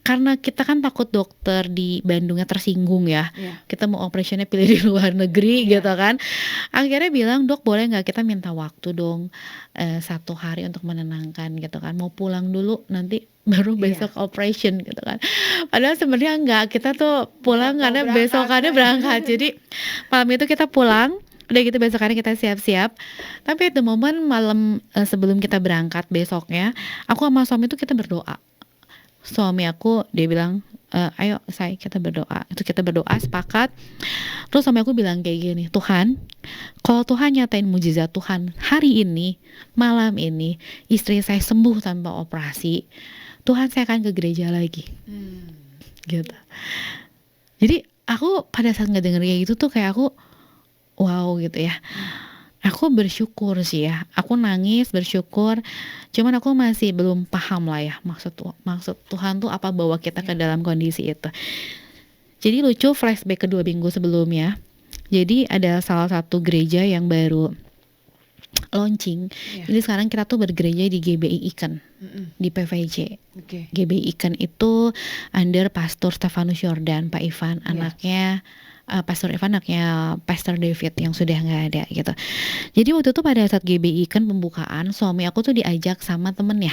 Karena kita kan takut dokter di Bandungnya tersinggung ya, kita mau operationnya pilih di luar negeri gitu kan. Akhirnya bilang, "Dok boleh nggak kita minta waktu dong 1 hari untuk menenangkan," gitu kan. "Mau pulang dulu nanti baru besok operation," gitu kan. Padahal sebenarnya enggak, kita tuh pulang karena besokannya berangkat. Jadi malam itu kita pulang, Udah gitu besokannya kita siap-siap, tapi at the moment malam, sebelum kita berangkat besoknya, aku sama suami tuh kita berdoa. Suami aku dia bilang, "Ayo say kita berdoa." Itu kita berdoa sepakat, terus suami aku bilang kayak gini, "Tuhan, kalau Tuhan nyatain mujizat Tuhan hari ini, malam ini, istri saya sembuh tanpa operasi, Tuhan saya akan ke gereja lagi." Gitu. Jadi aku pada saat ngedenger kayak gitu tuh kayak aku, wow gitu ya. Aku bersyukur sih ya, aku nangis bersyukur, cuman aku masih belum paham lah ya maksud Tuhan tuh apa bawa kita ke dalam kondisi itu. Jadi lucu flashback ke 2 minggu sebelumnya, jadi ada salah satu gereja yang baru launching, jadi sekarang kita tuh bergereja di GBI Iken, di PVJ. GBI Iken itu under Pastor Stefanus Yordan, Pak Ivan, anaknya Pastor Ivan anaknya Pastor David yang sudah nggak ada gitu. Jadi waktu itu pada saat GBI kan pembukaan, suami aku tuh diajak sama temennya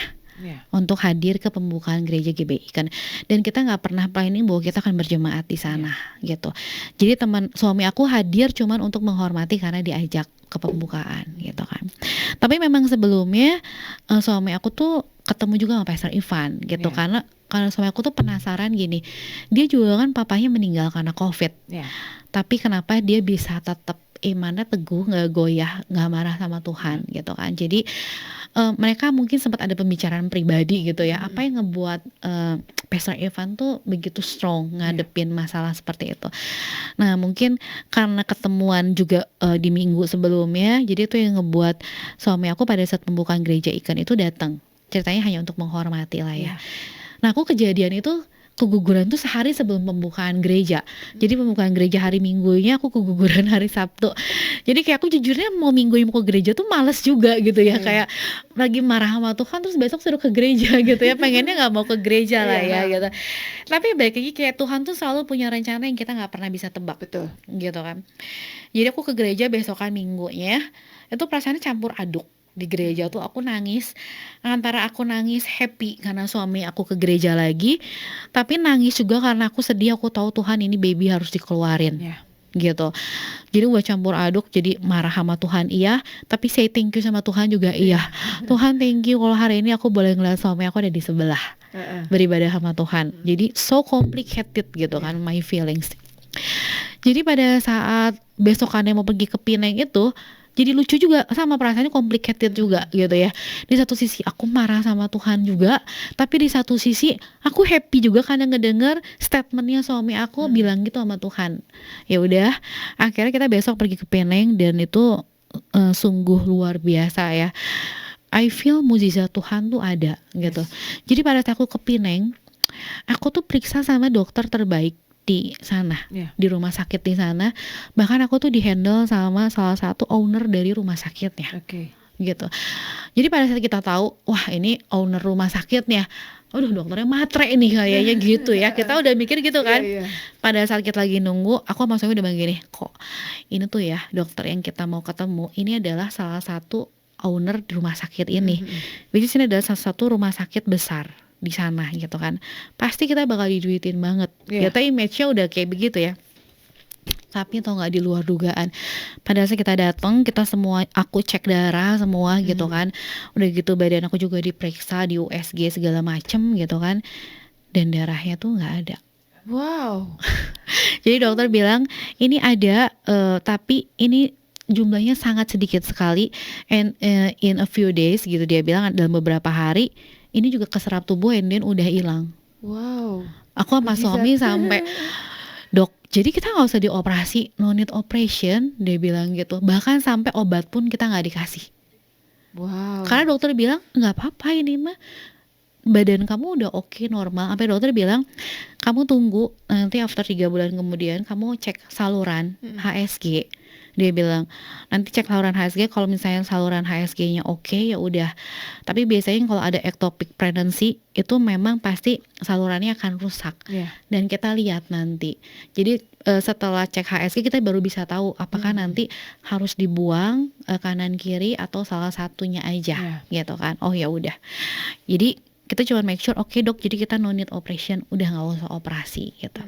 untuk hadir ke pembukaan gereja GBI kan. Dan kita nggak pernah planning bahwa kita akan berjemaat di sana gitu. Jadi teman suami aku hadir cuman untuk menghormati karena diajak ke pembukaan gitu kan. Tapi memang sebelumnya suami aku tuh ketemu juga sama Pastor Ivan gitu karena suami aku tuh penasaran gini, dia juga kan papanya meninggal karena COVID, tapi kenapa dia bisa tetap imannya teguh, nggak goyah, nggak marah sama Tuhan gitu kan. Jadi mereka mungkin sempat ada pembicaraan pribadi gitu ya, apa yang ngebuat Pastor Ivan tuh begitu strong ngadepin masalah seperti itu. Nah mungkin karena ketemuan juga di minggu sebelumnya, jadi itu yang ngebuat suami aku pada saat pembukaan gereja Iken itu datang. Ceritanya hanya untuk menghormati lah ya. Nah aku kejadian itu keguguran tuh sehari sebelum pembukaan gereja. Jadi pembukaan gereja hari Minggunya aku keguguran hari Sabtu. Jadi kayak aku jujurnya mau Minggu mau ke gereja tuh males juga gitu ya. Kayak lagi marah sama Tuhan terus besok suruh ke gereja gitu ya. Pengennya nggak mau ke gereja lah ya gitu. Tapi balik lagi kayak Tuhan tuh selalu punya rencana yang kita nggak pernah bisa tebak. Betul. Gitu kan. Jadi aku ke gereja besokan Minggunya itu perasaannya campur aduk. Di gereja tuh aku nangis, antara aku nangis happy karena suami aku ke gereja lagi, tapi nangis juga karena aku sedih, aku tahu Tuhan ini baby harus dikeluarin gitu. Jadi gue campur aduk, jadi marah sama Tuhan iya, tapi say thank you sama Tuhan juga iya. Tuhan thank you kalau hari ini aku boleh ngeliat suami aku ada di sebelah beribadah sama Tuhan. Jadi so complicated gitu kan my feelings. Jadi pada saat besokannya mau pergi ke Pineng itu, jadi lucu juga, sama perasaannya complicated juga gitu ya. Di satu sisi aku marah sama Tuhan juga, tapi di satu sisi aku happy juga karena ngedenger statementnya suami aku bilang gitu sama Tuhan. Ya udah, akhirnya kita besok pergi ke Penang dan itu sungguh luar biasa ya. I feel mujizat Tuhan tuh ada gitu. Jadi pada saat aku ke Penang, aku tuh periksa sama dokter terbaik di sana, di rumah sakit di sana. Bahkan aku tuh dihandle sama salah satu owner dari rumah sakitnya, gitu. Jadi pada saat kita tahu, wah ini owner rumah sakitnya, aduh dokternya matre nih kayaknya gitu ya. Kita udah mikir gitu kan. Pada saat kita lagi nunggu, aku sama suami udah bilang gini, kok ini tuh ya dokter yang kita mau ketemu, ini adalah salah satu owner di rumah sakit ini. Which is ini adalah salah satu rumah sakit besar di sana gitu kan, pasti kita bakal diduitin banget. Kita image-nya udah kayak begitu ya. Tapi tau nggak, di luar dugaan, pada saat kita datang, kita semua, aku cek darah semua gitu kan, udah gitu badan aku juga diperiksa di USG segala macem gitu kan, dan darahnya tuh nggak ada. Wow. Jadi dokter bilang ini ada, tapi ini jumlahnya sangat sedikit sekali, and in a few days gitu, dia bilang dalam beberapa hari ini juga keserap tubuh and then udah hilang. Wow. Aku sama suami sampai, dok, jadi kita nggak usah dioperasi, no need operation, dia bilang gitu. Bahkan sampai obat pun kita nggak dikasih. Wow. Karena dokter bilang nggak apa-apa ini mah, badan kamu udah oke, normal. Sampai dokter bilang kamu tunggu nanti after 3 bulan kemudian kamu cek saluran HSG. Dia bilang nanti cek saluran HSG, kalau misalnya saluran HSG-nya oke ya udah. Tapi biasanya kalau ada ectopic pregnancy itu memang pasti salurannya akan rusak. Dan kita lihat nanti. Jadi setelah cek HSG kita baru bisa tahu apakah nanti harus dibuang kanan kiri atau salah satunya aja gitu kan. Oh ya udah. Jadi kita cuma make sure oke dok, jadi kita no need operation, udah nggak usah operasi gitu.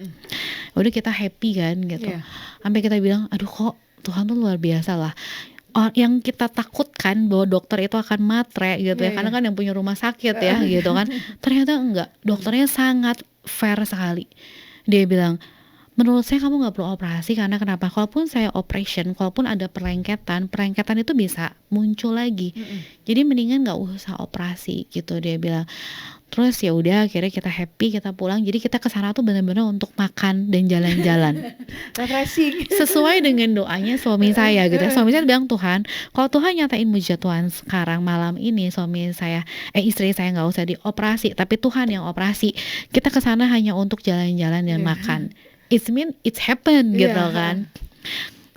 Udah kita happy kan gitu. Iya. Sampai kita bilang aduh kok Tuhan tuh luar biasa lah. Yang kita takutkan bahwa dokter itu akan matre gitu ya, Iya, karena iya. kan yang punya rumah sakit ya gitu kan. Ternyata enggak, dokternya sangat fair sekali. Dia bilang, menurut saya kamu nggak perlu operasi karena kenapa? Kalaupun saya operation, kalaupun ada perlengketan itu bisa muncul lagi. Jadi mendingan nggak usah operasi gitu dia bilang. Terus ya udah akhirnya kita happy, kita pulang. Jadi kita ke sana tuh benar-benar untuk makan dan jalan-jalan. Refreshing. Sesuai dengan doanya suami saya gitu. Suami saya bilang, Tuhan, kalau Tuhan nyatain mujizat Tuhan sekarang malam ini istri saya nggak usah dioperasi, tapi Tuhan yang operasi. Kita ke sana hanya untuk jalan-jalan dan makan. It's happen gitu kan.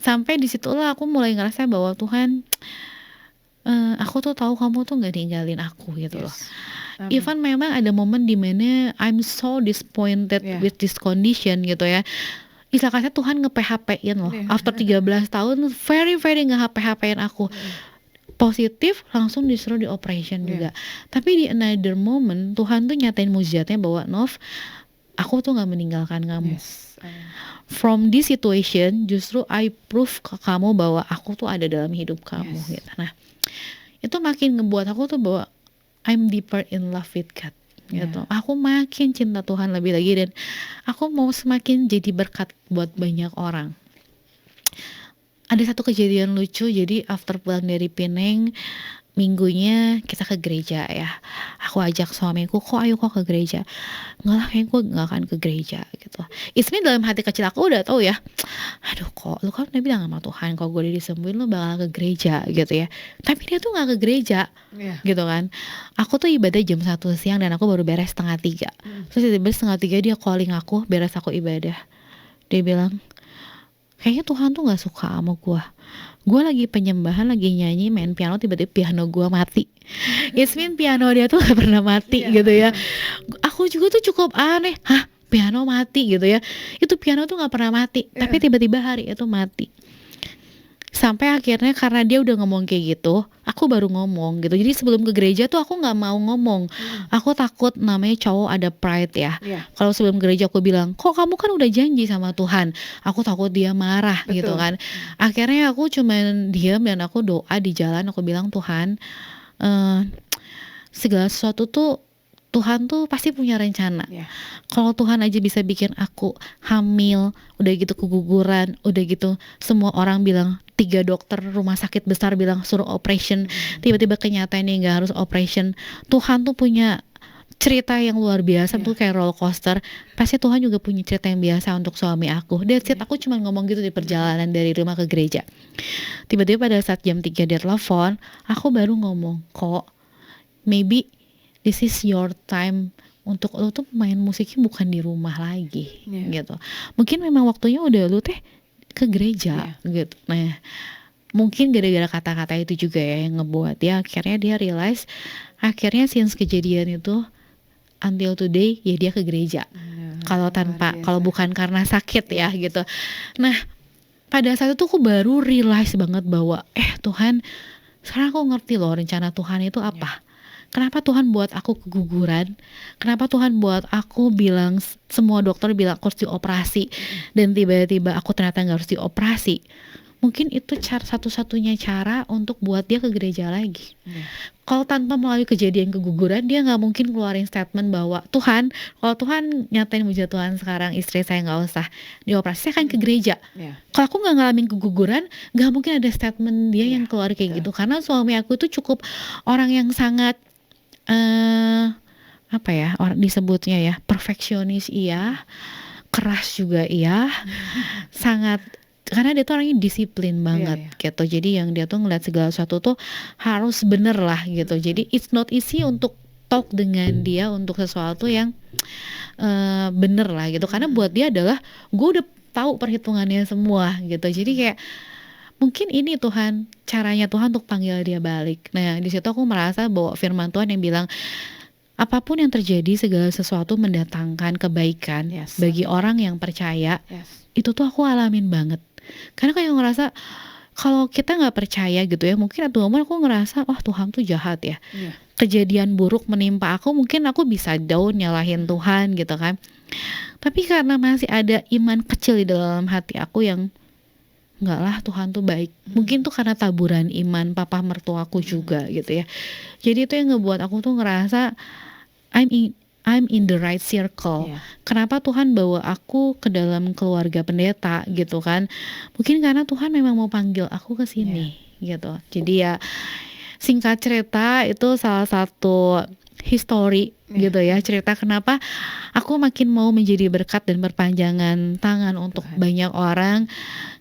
Sampai disitulah aku mulai ngerasa bahwa Tuhan, aku tuh tahu kamu tuh nggak ninggalin aku gitu loh. Even memang ada momen dimana I'm so disappointed with this condition gitu ya. Istilah kasih Tuhan nge-PHP-in loh. After 13 tahun very nge-PHP-in aku. Positif langsung disuruh di operation juga. Tapi di another moment Tuhan tuh nyatain mujizatnya bahwa Nov, aku tuh gak meninggalkan kamu. From this situation justru I prove ke kamu bahwa aku tuh ada dalam hidup kamu gitu. Nah, itu makin ngebuat aku tuh bahwa I'm deeper in love with God gitu. Aku makin cinta Tuhan lebih lagi dan aku mau semakin jadi berkat buat banyak orang. Ada satu kejadian lucu, jadi after pulang dari Penang, minggunya kita ke gereja ya. Aku ajak suamiku, kok ke gereja? Enggak lah, kayaknya gue gak akan ke gereja gitu. Ismi dalam hati kecil aku udah tahu ya, aduh kok lu kan udah bilang sama Tuhan kalau gue udah disembuhin lu bakal ke gereja gitu ya. Tapi dia tuh gak ke gereja gitu kan. Aku tuh ibadah jam 1 siang dan aku baru beres 2:30. Terus tiba-tiba 2:30 dia calling aku, beres aku ibadah. Dia bilang, kayaknya Tuhan tuh gak suka sama gue lagi penyembahan, lagi nyanyi, main piano, tiba-tiba piano gue mati. Yasmin piano dia tuh gak pernah mati gitu ya. Aku juga tuh cukup aneh, piano mati gitu ya. Itu piano tuh gak pernah mati, tapi tiba-tiba hari itu mati. Sampai akhirnya karena dia udah ngomong kayak gitu, aku baru ngomong gitu. Jadi sebelum ke gereja tuh aku gak mau ngomong. Aku takut, namanya cowok ada pride ya. Kalau sebelum gereja aku bilang, kok kamu kan udah janji sama Tuhan. Aku takut dia marah gitu kan. Akhirnya aku cuman diam dan aku doa di jalan. Aku bilang, Tuhan, segala sesuatu tuh Tuhan tuh pasti punya rencana. Kalau Tuhan aja bisa bikin aku hamil, udah gitu keguguran, udah gitu semua orang bilang, 3 dokter rumah sakit besar bilang suruh operation, tiba-tiba kenyataannya gak harus operation. Tuhan tuh punya cerita yang luar biasa, tuh kayak roller coaster. Pasti Tuhan juga punya cerita yang biasa untuk suami aku. That's it, aku cuma ngomong gitu di perjalanan dari rumah ke gereja. Tiba-tiba pada saat jam 3 dia telepon, aku baru ngomong, kok maybe this is your time untuk lu tuh main musiknya bukan di rumah lagi gitu. Mungkin memang waktunya udah lu ke gereja gitu. Nah, mungkin gara-gara kata-kata itu juga ya yang ngebuat dia akhirnya dia realize, akhirnya since kejadian itu until today ya dia ke gereja. Kalau bukan karena sakit ya gitu. Nah, pada saat itu aku baru realize banget bahwa Tuhan, sekarang aku ngerti loh rencana Tuhan itu apa. Kenapa Tuhan buat aku keguguran? Kenapa Tuhan buat aku bilang, semua dokter bilang aku harus dioperasi, dan tiba-tiba aku ternyata gak harus dioperasi. Mungkin itu satu-satunya cara untuk buat dia ke gereja lagi. Kalau tanpa melalui kejadian keguguran, dia gak mungkin keluarin statement bahwa Tuhan, kalau Tuhan nyatain mujizat Tuhan sekarang istri saya gak usah dioperasi, saya akan ke gereja. Kalau aku gak ngalamin keguguran, gak mungkin ada statement dia yang keluar kayak gitu. Karena suami aku itu cukup orang yang sangat orang disebutnya ya, perfeksionis iya, keras juga iya, sangat, karena dia tuh orangnya disiplin banget gitu. Jadi yang dia tuh ngeliat segala sesuatu tuh harus bener lah gitu. Jadi it's not easy untuk talk dengan dia untuk sesuatu yang bener lah gitu. Karena buat dia adalah gue udah tahu perhitungannya semua gitu. Jadi kayak mungkin ini caranya Tuhan untuk panggil dia balik. Nah, di situ aku merasa bahwa firman Tuhan yang bilang apapun yang terjadi, segala sesuatu mendatangkan kebaikan bagi orang yang percaya. Itu tuh aku alamin banget. Karena kayak ngerasa kalau kita nggak percaya gitu ya, mungkin at the moment aku ngerasa Tuhan tuh jahat ya. kejadian buruk menimpa aku, mungkin aku bisa down, nyalahin Tuhan gitu kan. Tapi karena masih ada iman kecil di dalam hati aku yang enggak lah, Tuhan tuh baik. Mungkin tuh karena taburan iman papa mertuaku juga gitu ya. Jadi itu yang ngebuat aku tuh ngerasa I'm in the right circle. Iya. Kenapa Tuhan bawa aku ke dalam keluarga pendeta gitu kan? Mungkin karena Tuhan memang mau panggil aku ke sini gitu. Jadi ya singkat cerita itu salah satu history gitu ya, cerita kenapa aku makin mau menjadi berkat dan berpanjangan tangan untuk Tuhan. banyak orang,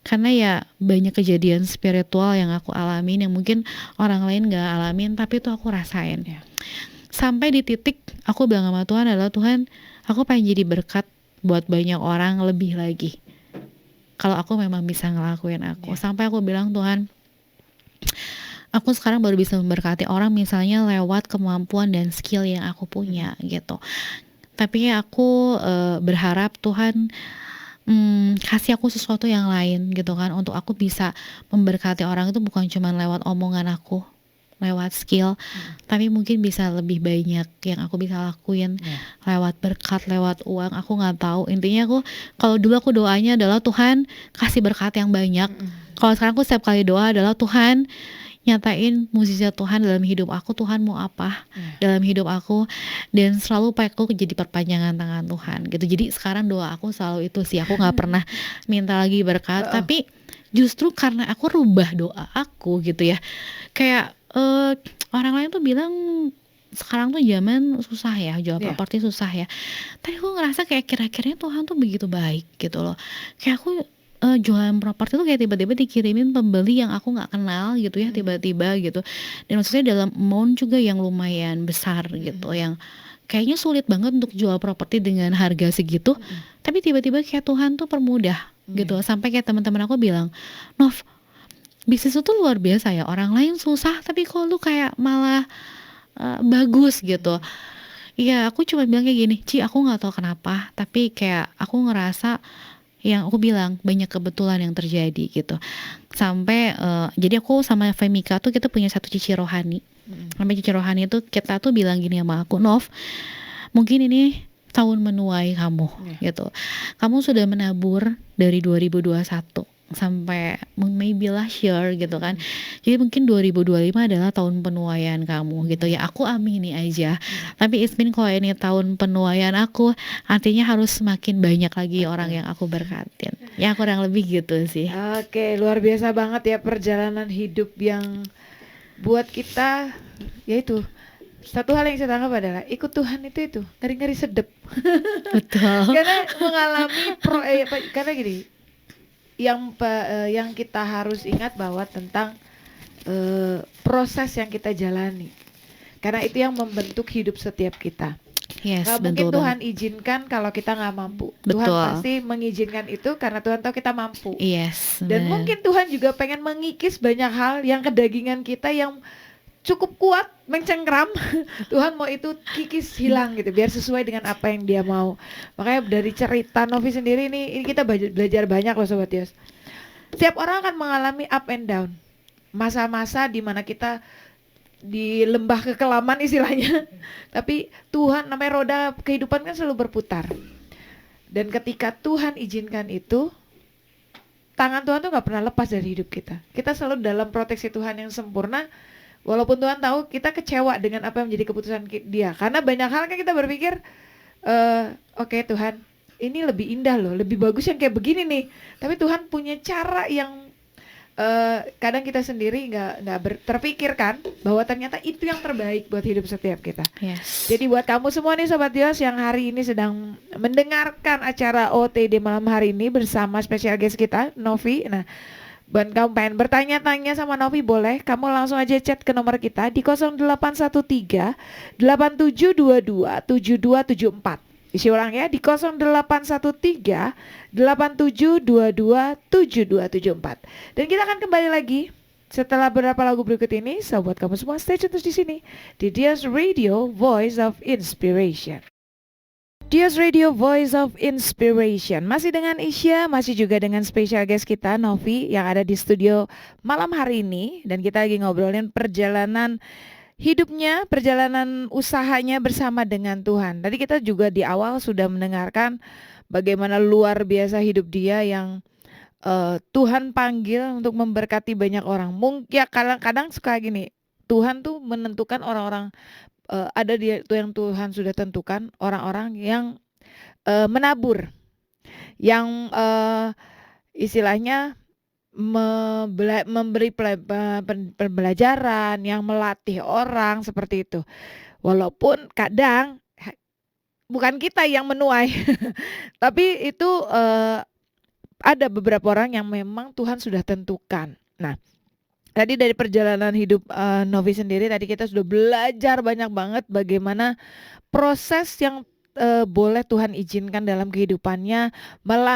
karena ya banyak kejadian spiritual yang aku alamin yang mungkin orang lain gak alamin, tapi itu aku rasain. Sampai di titik aku bilang sama Tuhan adalah, Tuhan, aku pengen jadi berkat buat banyak orang lebih lagi. Kalau aku memang bisa ngelakuin aku. Sampai aku bilang, Tuhan, aku sekarang baru bisa memberkati orang misalnya lewat kemampuan dan skill yang aku punya gitu. Tapi aku berharap Tuhan kasih aku sesuatu yang lain gitu kan, untuk aku bisa memberkati orang itu bukan cuma lewat omongan aku, lewat skill, tapi mungkin bisa lebih banyak yang aku bisa lakuin lewat berkat, lewat uang, aku nggak tahu. Intinya aku, kalau dulu aku doanya adalah Tuhan kasih berkat yang banyak. Kalau sekarang aku setiap kali doa adalah Tuhan nyatain mukjizat Tuhan dalam hidup aku, Tuhan mau apa dalam hidup aku, dan selalu aku jadi perpanjangan tangan Tuhan gitu. Jadi sekarang doa aku selalu itu sih, aku nggak pernah minta lagi berkat, tapi justru karena aku rubah doa aku gitu ya, kayak orang lain tuh bilang sekarang tuh zaman susah ya, jual properti susah ya, tapi aku ngerasa kayak kira-kiranya Tuhan tuh begitu baik gitu loh. Kayak aku jualan properti tuh kayak tiba-tiba dikirimin pembeli yang aku nggak kenal gitu ya, tiba-tiba gitu, dan maksudnya dalam amount juga yang lumayan besar gitu, yang kayaknya sulit banget untuk jual properti dengan harga segitu, tapi tiba-tiba kayak Tuhan tuh permudah gitu. Sampai kayak teman-teman aku bilang, Nov, bisnis itu luar biasa ya, orang lain susah tapi kok lu kayak malah bagus gitu. Iya, aku cuma bilang kayak gini, Ci, aku nggak tahu kenapa, tapi kayak aku ngerasa yang aku bilang banyak kebetulan yang terjadi gitu. Sampai jadi aku sama Femika tuh kita punya satu cici rohani. Namanya cici rohani itu kita tuh bilang gini sama aku, Nov, mungkin ini tahun menuai kamu gitu. Kamu sudah menabur dari 2021 sampai maybe last year gitu kan. Jadi mungkin 2025 adalah tahun penuaian kamu gitu ya. Aku amini aja. Tapi it's mean kalau ini tahun penuaian aku, artinya harus semakin banyak lagi orang yang aku berkatin. Ya kurang lebih gitu sih. Oke, luar biasa banget ya perjalanan hidup yang buat kita, yaitu satu hal yang saya tangkap adalah ikut Tuhan itu ngeri-ngeri sedep. Betul. Karena mengalami karena gini, yang kita harus ingat bahwa tentang proses yang kita jalani, karena itu yang membentuk hidup setiap kita. Gak mungkin Tuhan izinkan kalau kita nggak mampu. Tuhan pasti mengizinkan itu karena Tuhan tahu kita mampu. Dan mungkin Tuhan juga pengen mengikis banyak hal yang kedagingan kita yang cukup kuat mencengkram. Tuhan mau itu kikis hilang gitu, biar sesuai dengan apa yang Dia mau. Makanya dari cerita Novi sendiri ini kita belajar banyak loh Sobat Yos. Setiap orang akan mengalami up and down, masa-masa di mana kita di lembah kekelaman istilahnya. Tapi Tuhan, namanya roda kehidupan kan selalu berputar. Dan ketika Tuhan izinkan itu, tangan Tuhan tuh gak pernah lepas dari hidup kita. Kita selalu dalam proteksi Tuhan yang sempurna. Walaupun Tuhan tahu kita kecewa dengan apa yang menjadi keputusan Dia. Karena banyak hal kan kita berpikir, oke, Tuhan, ini lebih indah loh, lebih bagus yang kayak begini nih. Tapi Tuhan punya cara yang kadang kita sendiri nggak terpikirkan bahwa ternyata itu yang terbaik buat hidup setiap kita. Jadi buat kamu semua nih Sobat Yos yang hari ini sedang mendengarkan acara OTD malam hari ini bersama special guest kita Novi. Nah, buat kamu pengen bertanya-tanya sama Novi, boleh kamu langsung aja chat ke nomor kita di 0813 8722 7274. Isi ulang ya, di 0813 8722 7274. Dan kita akan kembali lagi setelah beberapa lagu berikut ini. So buat kamu semua stay tune terus di sini di Dias Radio Voice of Inspiration. Dias Radio Voice of Inspiration. Masih dengan Isya, masih juga dengan special guest kita Novi yang ada di studio malam hari ini. Dan kita lagi ngobrolin perjalanan hidupnya, perjalanan usahanya bersama dengan Tuhan. Tadi kita juga di awal sudah mendengarkan bagaimana luar biasa hidup dia yang Tuhan panggil untuk memberkati banyak orang. Mungkin ya kadang-kadang suka gini, Tuhan tuh menentukan orang-orang, ada dia tuh yang Tuhan sudah tentukan orang-orang yang menabur, yang istilahnya memberi pembelajaran, yang melatih orang seperti itu. Walaupun kadang bukan kita yang menuai, tapi itu ada beberapa orang yang memang Tuhan sudah tentukan. Nah, tadi dari perjalanan hidup Novi sendiri, tadi kita sudah belajar banyak banget bagaimana proses yang boleh Tuhan izinkan dalam kehidupannya,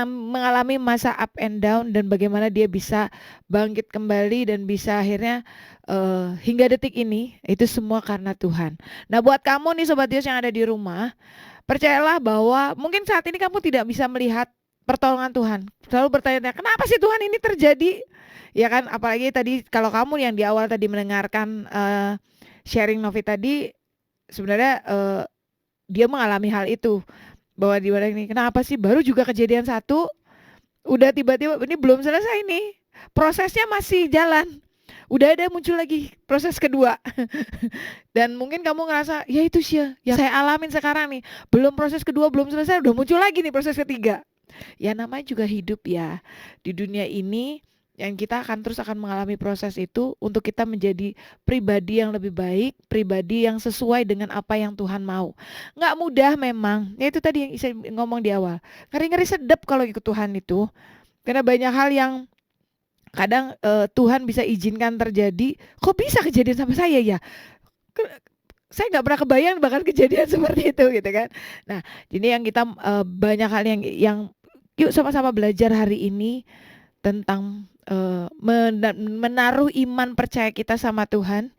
mengalami masa up and down, dan bagaimana dia bisa bangkit kembali dan bisa akhirnya hingga detik ini, itu semua karena Tuhan. Nah, buat kamu nih Sobat Yos yang ada di rumah, percayalah bahwa mungkin saat ini kamu tidak bisa melihat pertolongan Tuhan. Selalu bertanya, kenapa sih Tuhan ini terjadi? Ya kan, apalagi tadi kalau kamu yang di awal tadi mendengarkan sharing Novi tadi, sebenarnya dia mengalami hal itu, bahwa di mana ini kenapa sih baru juga kejadian satu, udah tiba-tiba ini belum selesai nih, prosesnya masih jalan, udah ada muncul lagi proses kedua. Dan mungkin kamu ngerasa ya itu sih yang saya alamin sekarang nih, belum proses kedua belum selesai udah muncul lagi nih proses ketiga. Ya namanya juga hidup ya di dunia ini, yang kita terus akan mengalami proses itu untuk kita menjadi pribadi yang lebih baik, pribadi yang sesuai dengan apa yang Tuhan mau. Nggak mudah memang, ya itu tadi yang saya ngomong di awal, ngeri-ngeri sedep kalau ikut Tuhan itu, karena banyak hal yang kadang Tuhan bisa izinkan terjadi. Kok bisa kejadian sama saya ya? Saya nggak pernah kebayang bahkan kejadian seperti itu gitu kan. Nah, ini yang kita banyak hal yang yuk sama-sama belajar hari ini tentang menaruh iman percaya kita sama Tuhan.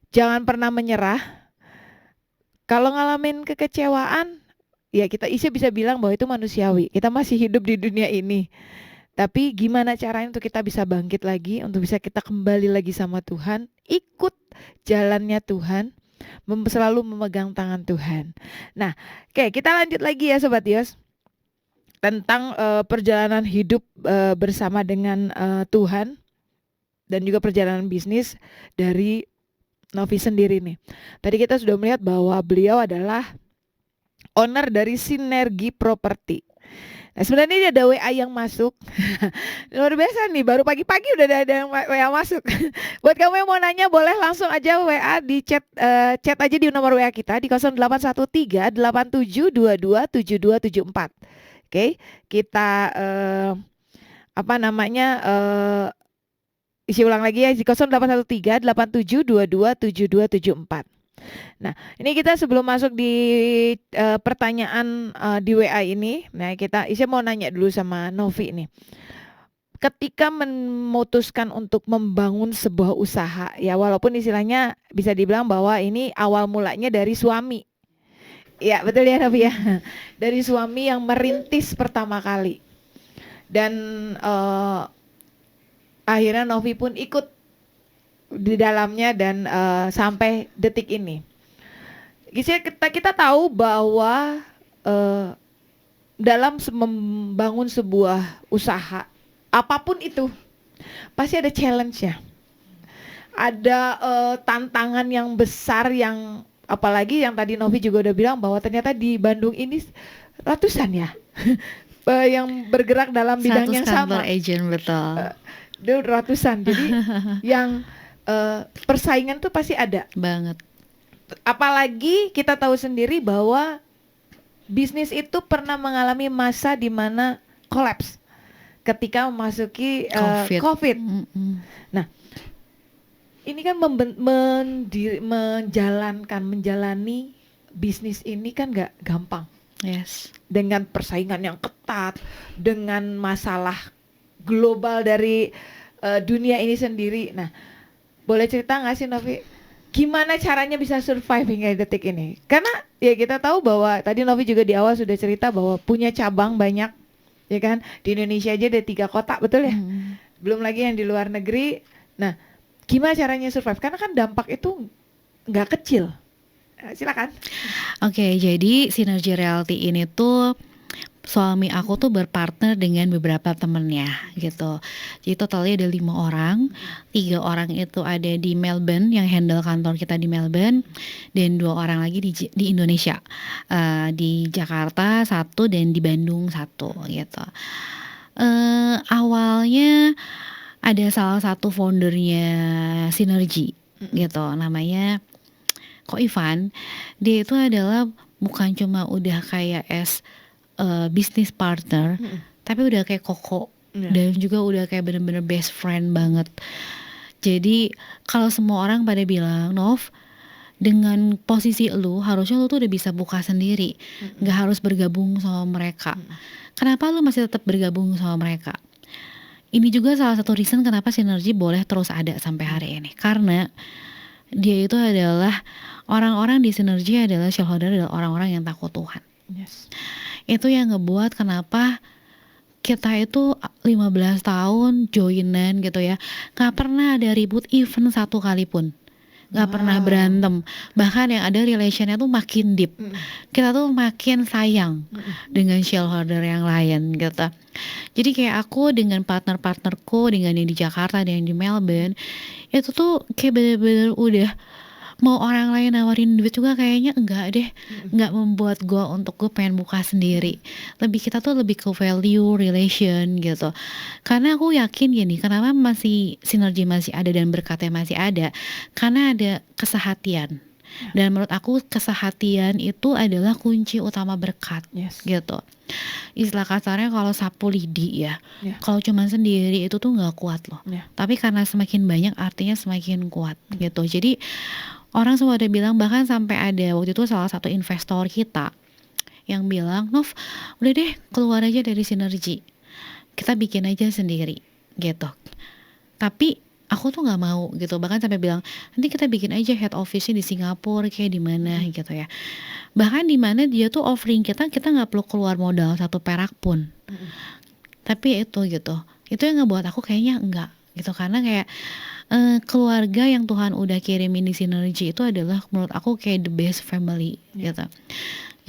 Jangan pernah menyerah. Kalau ngalamin kekecewaan, ya kita bisa bilang bahwa itu manusiawi. Kita masih hidup di dunia ini. Tapi gimana caranya untuk kita bisa bangkit lagi, untuk bisa kita kembali lagi sama Tuhan, ikut jalannya Tuhan, selalu memegang tangan Tuhan. Nah, oke, kita lanjut lagi ya Sobat Yos, tentang perjalanan hidup bersama dengan Tuhan, dan juga perjalanan bisnis dari Novi sendiri nih. Tadi kita sudah melihat bahwa beliau adalah owner dari Sinergi Properti. Nah, sebenarnya ini ada WA yang masuk. Luar biasa nih, baru pagi-pagi udah ada yang WA masuk. Buat kamu yang mau nanya, boleh langsung aja WA di chat aja di nomor WA kita di 0813 8722 7274. Oke, kita isi ulang lagi ya, di 0813 8722 7274. Nah, ini kita sebelum masuk di pertanyaan di WA ini, nah saya mau nanya dulu sama Novi nih. Ketika memutuskan untuk membangun sebuah usaha, ya walaupun istilahnya bisa dibilang bahwa ini awal mulanya dari suami. Ya, betul ya Novi ya. Dari suami yang merintis pertama kali. Dan akhirnya Novi pun ikut di dalamnya dan sampai detik ini. Kita tahu bahwa dalam membangun sebuah usaha apapun itu pasti ada challenge-nya. Ada tantangan yang besar, yang apalagi yang tadi Novi juga udah bilang bahwa ternyata di Bandung ini ratusan ya yang bergerak dalam bidang yang sama. 100 kantor agent, betul. Ratusan. Jadi yang persaingan tuh pasti ada banget. Apalagi kita tahu sendiri bahwa bisnis itu pernah mengalami masa di mana kolaps ketika memasuki COVID. Nah, ini kan menjalani bisnis ini kan gak gampang. Yes. Dengan persaingan yang ketat, dengan masalah global dari dunia ini sendiri. Nah, boleh cerita gak sih Novi, gimana caranya bisa survive hingga detik ini? Karena ya kita tahu bahwa tadi Novi juga di awal sudah cerita bahwa punya cabang banyak, ya kan? Di Indonesia aja ada 3 kota, betul ya? Belum lagi yang di luar negeri. Nah, gimana caranya survive? Karena kan dampak itu nggak kecil. Silakan. Oke, jadi Synergy Realty ini tuh suami aku tuh berpartner dengan beberapa temennya gitu. Jadi totalnya ada 5 orang, 3 orang itu ada di Melbourne yang handle kantor kita di Melbourne, dan 2 orang lagi di Indonesia, di Jakarta 1 dan di Bandung 1 gitu. Awalnya ada salah satu foundernya Synergy gitu, namanya Ko Ivan. Dia itu adalah bukan cuma udah kayak business partner, tapi udah kayak koko, dan juga udah kayak bener-bener best friend banget. Jadi kalau semua orang pada bilang, Nov, dengan posisi lu harusnya lu tuh udah bisa buka sendiri, nggak harus bergabung sama mereka. Kenapa lu masih tetap bergabung sama mereka? Ini juga salah satu reason kenapa Synergy boleh terus ada sampai hari ini, karena dia itu adalah orang-orang di Synergy adalah shareholder, adalah orang-orang yang takut Tuhan. Yes. Itu yang ngebuat kenapa kita itu 15 tahun joinan gitu ya, gak pernah ada ribut even 1 kali pun, gak pernah berantem. Bahkan yang ada relationnya tuh makin deep. Kita tuh makin sayang dengan shareholder yang lain gitu. Jadi kayak aku dengan partner-partnerku, dengan yang di Jakarta dan yang di Melbourne, itu tuh kayak bener-bener udah mau orang lain nawarin duit juga kayaknya enggak deh, enggak membuat gue untuk gue pengen buka sendiri. Kita tuh lebih ke value relation gitu. Karena aku yakin gini, kenapa masih Synergy masih ada dan berkatnya masih ada, karena ada kesehatian. Dan menurut aku kesehatian itu adalah kunci utama berkat. Gitu. Istilah kasarnya kalau sapu lidi ya, kalau cuma sendiri itu tuh nggak kuat loh. Tapi karena semakin banyak artinya semakin kuat gitu. Jadi orang semua ada bilang, bahkan sampai ada waktu itu salah satu investor kita yang bilang, Nov, udah deh keluar aja dari Synergy, kita bikin aja sendiri gitu. Tapi aku tuh nggak mau gitu, bahkan sampai bilang nanti kita bikin aja head office-nya di Singapura kayak di mana gitu ya. Bahkan di mana dia tuh offering kita nggak perlu keluar modal 1 perak pun. Tapi itu gitu, itu yang ngebuat aku kayaknya enggak gitu, karena kayak keluarga yang Tuhan udah kirimin di Synergy itu adalah menurut aku kayak the best family gitu.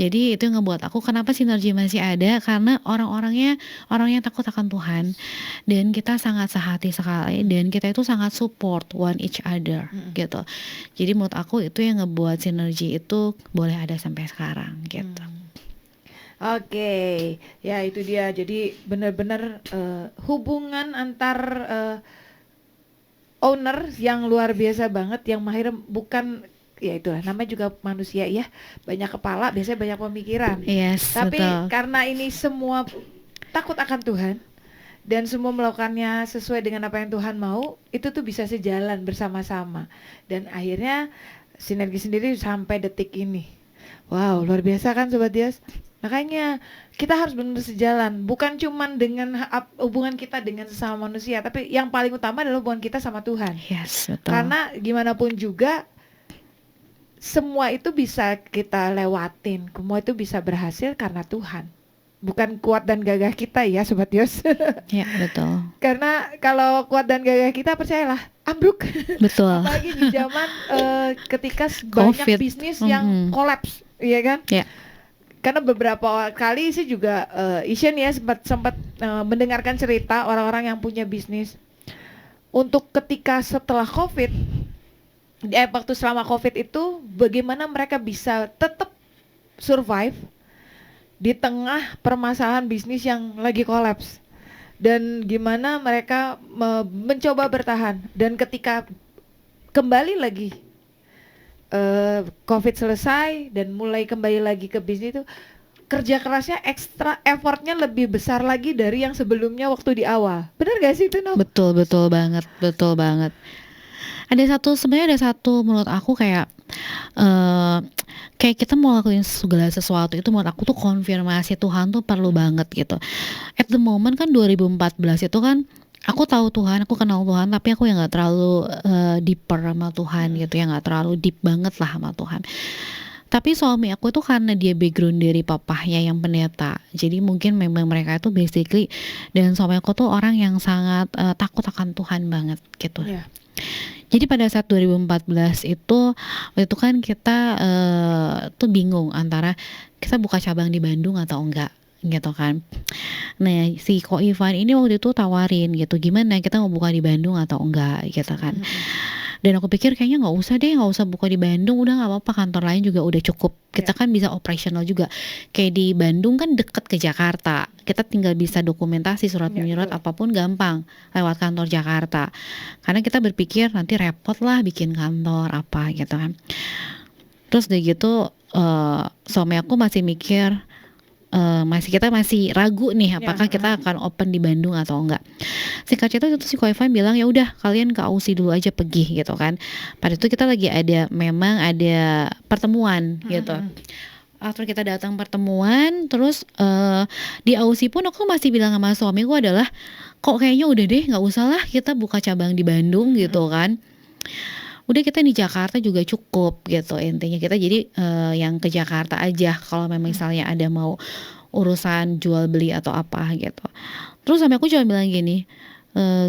Jadi itu yang ngebuat aku kenapa Synergy masih ada, karena orang-orangnya takut akan Tuhan, dan kita sangat sehati sekali, dan kita itu sangat support one each other gitu. Jadi menurut aku itu yang ngebuat Synergy itu boleh ada sampai sekarang gitu. Oke, ya itu dia. Jadi benar-benar hubungan antar owner yang luar biasa banget, yang mahir, bukan ya itulah namanya juga manusia ya, banyak kepala biasanya banyak pemikiran. Tapi betul. Karena ini semua takut akan Tuhan dan semua melakukannya sesuai dengan apa yang Tuhan mau, itu tuh bisa sejalan bersama-sama, dan akhirnya Synergy sendiri sampai detik ini. Wow, luar biasa kan Sobat Dias? Makanya kita harus benar-benar sejalan, bukan cuman dengan hubungan kita dengan sesama manusia, tapi yang paling utama adalah hubungan kita sama Tuhan. Betul. Karena gimana pun juga semua itu bisa kita lewatin, semua itu bisa berhasil karena Tuhan, bukan kuat dan gagah kita ya Sobat Yos. Ya betul. Karena kalau kuat dan gagah kita, percayalah ambruk. Betul. Apalagi di zaman ketika banyak bisnis yang kolaps, iya kan? Ya. Karena beberapa kali sih juga Isyan ya sempat mendengarkan cerita orang-orang yang punya bisnis untuk ketika setelah COVID, waktu selama COVID itu bagaimana mereka bisa tetap survive di tengah permasalahan bisnis yang lagi kolaps, dan gimana mereka mencoba bertahan, dan ketika kembali lagi COVID selesai dan mulai kembali lagi ke bisnis itu, kerja kerasnya ekstra, effortnya lebih besar lagi dari yang sebelumnya waktu di awal. Benar gak sih itu, No? Betul banget. Sebenarnya ada satu menurut aku kayak kayak kita mau lakuin segala sesuatu itu menurut aku tuh konfirmasi Tuhan tuh perlu banget gitu. At the moment kan 2014 itu kan aku tahu Tuhan, aku kenal Tuhan, tapi aku yang nggak terlalu deeper sama Tuhan gitu, yang nggak terlalu deep banget lah sama Tuhan. Tapi suami aku itu karena dia background dari papahnya yang pendeta, jadi mungkin memang mereka itu basically, dan suami aku tuh orang yang sangat takut akan Tuhan banget gitu. Jadi pada saat 2014 itu, waktu itu kan kita, tuh bingung antara kita buka cabang di Bandung atau enggak, gitu kan. Nah, si Ko Ivan ini waktu itu tawarin gitu, "Gimana kita mau buka di Bandung atau enggak?" Gitu kan. Mhm mhm. Dan aku pikir kayaknya nggak usah deh, nggak usah buka di Bandung, udah nggak apa-apa, kantor lain juga udah cukup. Ya. Kita kan bisa operasional juga. Kayak di Bandung kan deket ke Jakarta, kita tinggal bisa dokumentasi surat Ya, menyurat betul. apapun gampang lewat kantor Jakarta. Karena kita berpikir nanti repot lah bikin kantor apa gitu kan. Terus udah gitu, suami aku masih mikir, kita masih ragu nih Ya, apakah heeh. kita akan open di Bandung atau enggak. Singkat cerita itu si Ko Ivan bilang, "Ya udah kalian ke Aussie dulu aja pergi," gitu kan. Pada itu kita lagi memang ada pertemuan Mhm gitu. mhm. After kita datang pertemuan terus, di Aussie pun aku masih bilang sama suamiku adalah, "Kok kayaknya udah deh nggak usah lah kita buka cabang di Bandung," Mhm. gitu kan. Udah kita di Jakarta juga cukup gitu intinya kita jadi, yang ke Jakarta aja kalau memang Mhm. misalnya ada mau urusan jual beli atau apa gitu. Terus suami aku cuma bilang gini,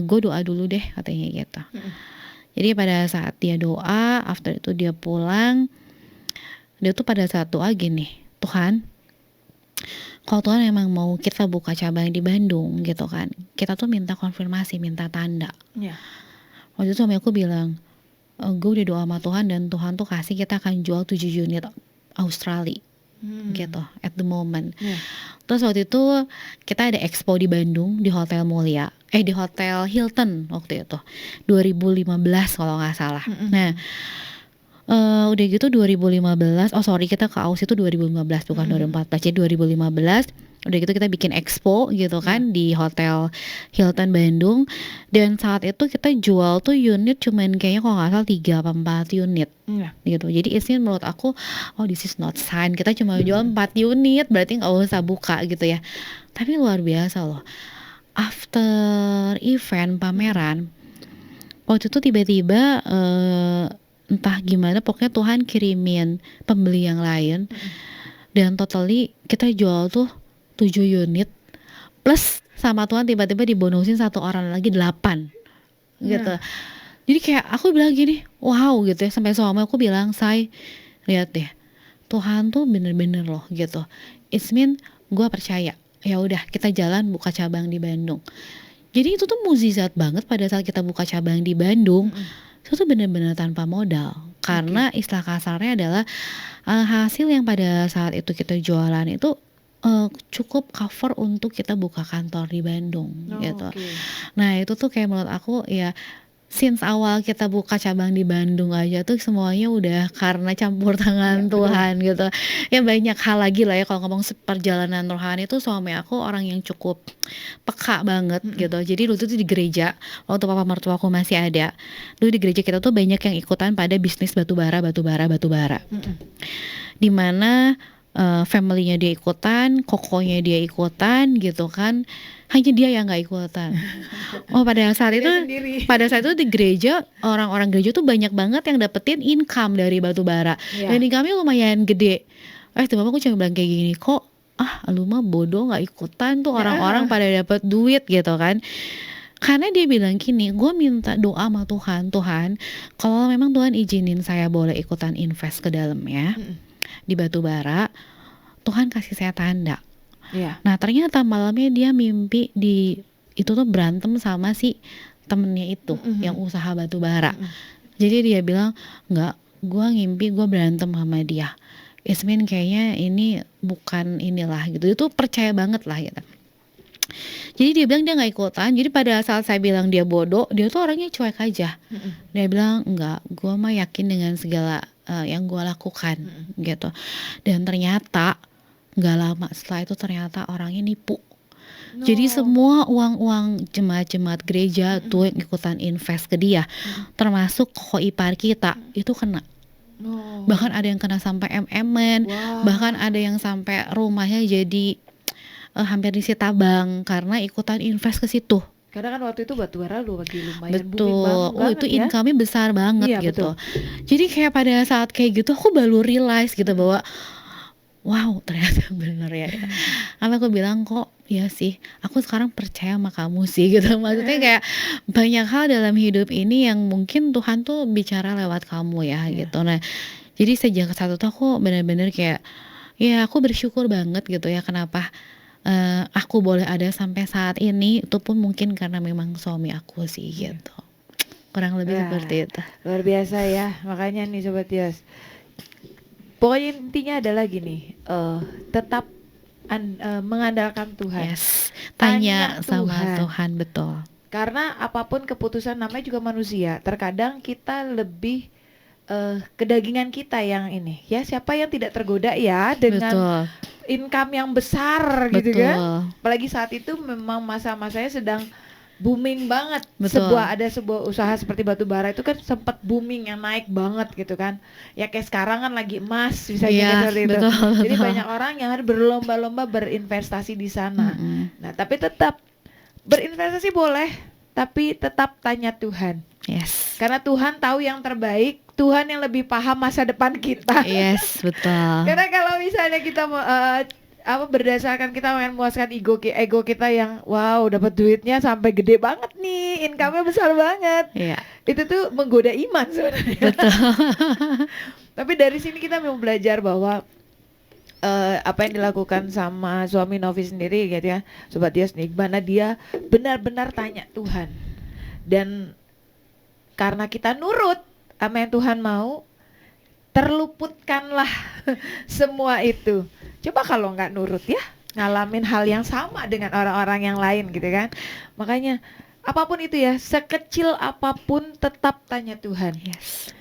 "Gue doa dulu deh," katanya gitu. Mhm. Jadi pada saat dia doa, after itu dia pulang, dia tuh pada saat doa gini, "Tuhan, kalau Tuhan emang mau kita buka cabang di Bandung gitu kan, kita tuh minta konfirmasi, minta tanda." Ya. Waktu itu suami aku bilang, "Gue udah doa sama Tuhan dan Tuhan tuh kasih kita akan jual 7 unit Australia." Gitu, at the moment. Ya. Terus waktu itu kita ada expo di Bandung di Hotel Mulia, di Hotel Hilton waktu itu, 2015 kalau nggak salah. Mhm Nah, mhm. udah gitu 2015, oh sorry kita ke Aus itu 2015 bukan Mhm mhm. 2014, jadi 2015 udah gitu kita bikin expo gitu Ya. kan di Hotel Hilton Bandung, dan saat itu kita jual tuh unit cuman kayaknya kalau nggak salah 3 apa 4 unit Iya. gitu. Jadi isinya menurut aku, oh this is not sign, kita cuma jual Mhm. 4 unit berarti nggak usah buka gitu ya. Tapi luar biasa loh, after event Mhm. pameran, waktu itu tiba-tiba, entah gimana pokoknya Tuhan kirimin pembeli yang lain Mhm. dan totally kita jual tuh 7 unit, plus sama Tuhan tiba-tiba dibonusin 1 orang lagi 8 gitu. Nah. Jadi kayak aku bilang gini, "Wow," gitu ya, sampai suami aku bilang, "Say, lihat deh, Tuhan tuh bener-bener loh," gitu. It's mean gue percaya, ya udah kita jalan buka cabang di Bandung. Jadi itu tuh mukjizat banget pada saat kita buka cabang di Bandung, Mhm. itu tuh bener-bener tanpa modal. Oke. Karena istilah kasarnya adalah, hasil yang pada saat itu kita jualan itu, cukup cover untuk kita buka kantor di Bandung gitu. Oke. Nah itu tuh kayak menurut aku ya, since awal kita buka cabang di Bandung aja tuh semuanya udah karena campur Ya, tangan betul. Tuhan gitu. Ya banyak hal lagi lah ya kalau ngomong perjalanan rohani itu suami aku orang yang cukup peka banget Mhm. gitu. Jadi dulu tuh di gereja, waktu papa mertuaku masih ada, dulu di gereja kita tuh banyak yang ikutan pada bisnis batubara batubara batubara. Mhm. Di mana, family-nya dia ikutan, kokonya dia ikutan gitu kan, hanya dia yang nggak ikutan. Oh Dia sendiri. pada saat itu di gereja, orang-orang gereja tuh banyak banget yang dapetin income dari batu bara, dan Iya. income-nya lumayan gede. Tiba-tiba aku cuma bilang kayak gini, "Kok, lu mah bodoh nggak ikutan tuh orang-orang Heeh. pada dapet duit," gitu kan. Karena dia bilang gini, "Gue minta doa sama Tuhan, Tuhan kalau memang Tuhan izinin saya boleh ikutan invest ke dalamnya, Mhm. di batu bara, Tuhan kasih saya tanda." Iya. Nah ternyata malamnya dia mimpi itu tuh berantem sama si temennya itu Mhm yang mhm. usaha batu bara. Mhm. Jadi dia bilang, "Nggak, gua ngimpi gua berantem sama dia. It mean kayaknya ini bukan inilah," gitu. Itu percaya banget lah gitu. Jadi dia bilang dia nggak ikutan. Jadi pada saat saya bilang dia bodoh, dia tuh orangnya cuek aja. Mhm. Dia bilang, "Enggak, gua mah yakin dengan segala, yang gua lakukan," Mhm. gitu. Dan ternyata nggak lama setelah itu ternyata orangnya nipu. Jadi No. semua uang-uang jemaat-jemaat gereja Mhm tuh mhm. yang ikutan invest ke dia, Mhm. termasuk koko ipar kita, Mhm. itu kena. Bahkan Oh. ada yang kena sampai MM-an, bahkan Wah. ada yang sampai rumahnya jadi, hampir disita bank karena ikutan invest ke situ. Karena kan waktu itu batubara lagi lumayan booming Betul, itu banget ya. income-nya besar banget Iya, betul. gitu. Jadi kayak pada saat kayak gitu aku baru realize gitu Mhm. bahwa wow ternyata bener ya. Sampai aku bilang, "Kok iya sih, aku sekarang percaya sama kamu sih," gitu. Maksudnya kayak banyak hal dalam hidup ini yang mungkin Tuhan tuh bicara lewat kamu ya Iya. gitu. Nah, jadi sejak saat itu aku bener-bener kayak, ya aku bersyukur banget gitu ya kenapa, aku boleh ada sampai saat ini, itu pun mungkin karena memang suami aku sih Iya. gitu. Kurang lebih Wah, seperti itu. luar biasa ya. Makanya nih Sobat Yos, pokoknya intinya adalah gini, tetap mengandalkan Tuhan, Yes, tanya tanya sama Tuhan. Tuhan, betul. Karena apapun keputusan namanya juga manusia, terkadang kita lebih kedagingan kita yang ini. Ya, siapa yang tidak tergoda ya dengan Betul, income yang besar gitu kan? betul, Apalagi saat itu memang masa-masanya sedang booming banget. betul. Ada sebuah usaha seperti batu bara itu kan sempat booming yang naik banget gitu kan. Ya kayak sekarang kan lagi emas bisa Iya, kayak seperti itu. betul, Jadi betul. banyak orang yang harus berlomba-lomba berinvestasi di sana. Mhm, Nah, tapi tetap berinvestasi boleh, tapi tetap tanya Tuhan. yes. Karena Tuhan tahu yang terbaik, Tuhan yang lebih paham masa depan kita. Yes, betul. Karena kalau misalnya kita berdasarkan kita memuaskan ego kita yang wow dapat duitnya sampai gede banget nih, income-nya besar banget. Iya, Itu tuh menggoda iman sebenarnya. betul. Tapi dari sini kita mau belajar bahwa apa yang dilakukan sama suami Novi sendiri gitu ya, Sobat Yos nih, mana dia benar-benar tanya Tuhan. Dan karena kita nurut sama yang Tuhan mau, terluputkanlah semua itu. Coba kalau nggak nurut ya, ngalamin hal yang sama dengan orang-orang yang lain gitu kan. Makanya apapun itu ya, sekecil apapun tetap tanya Tuhan. Yes.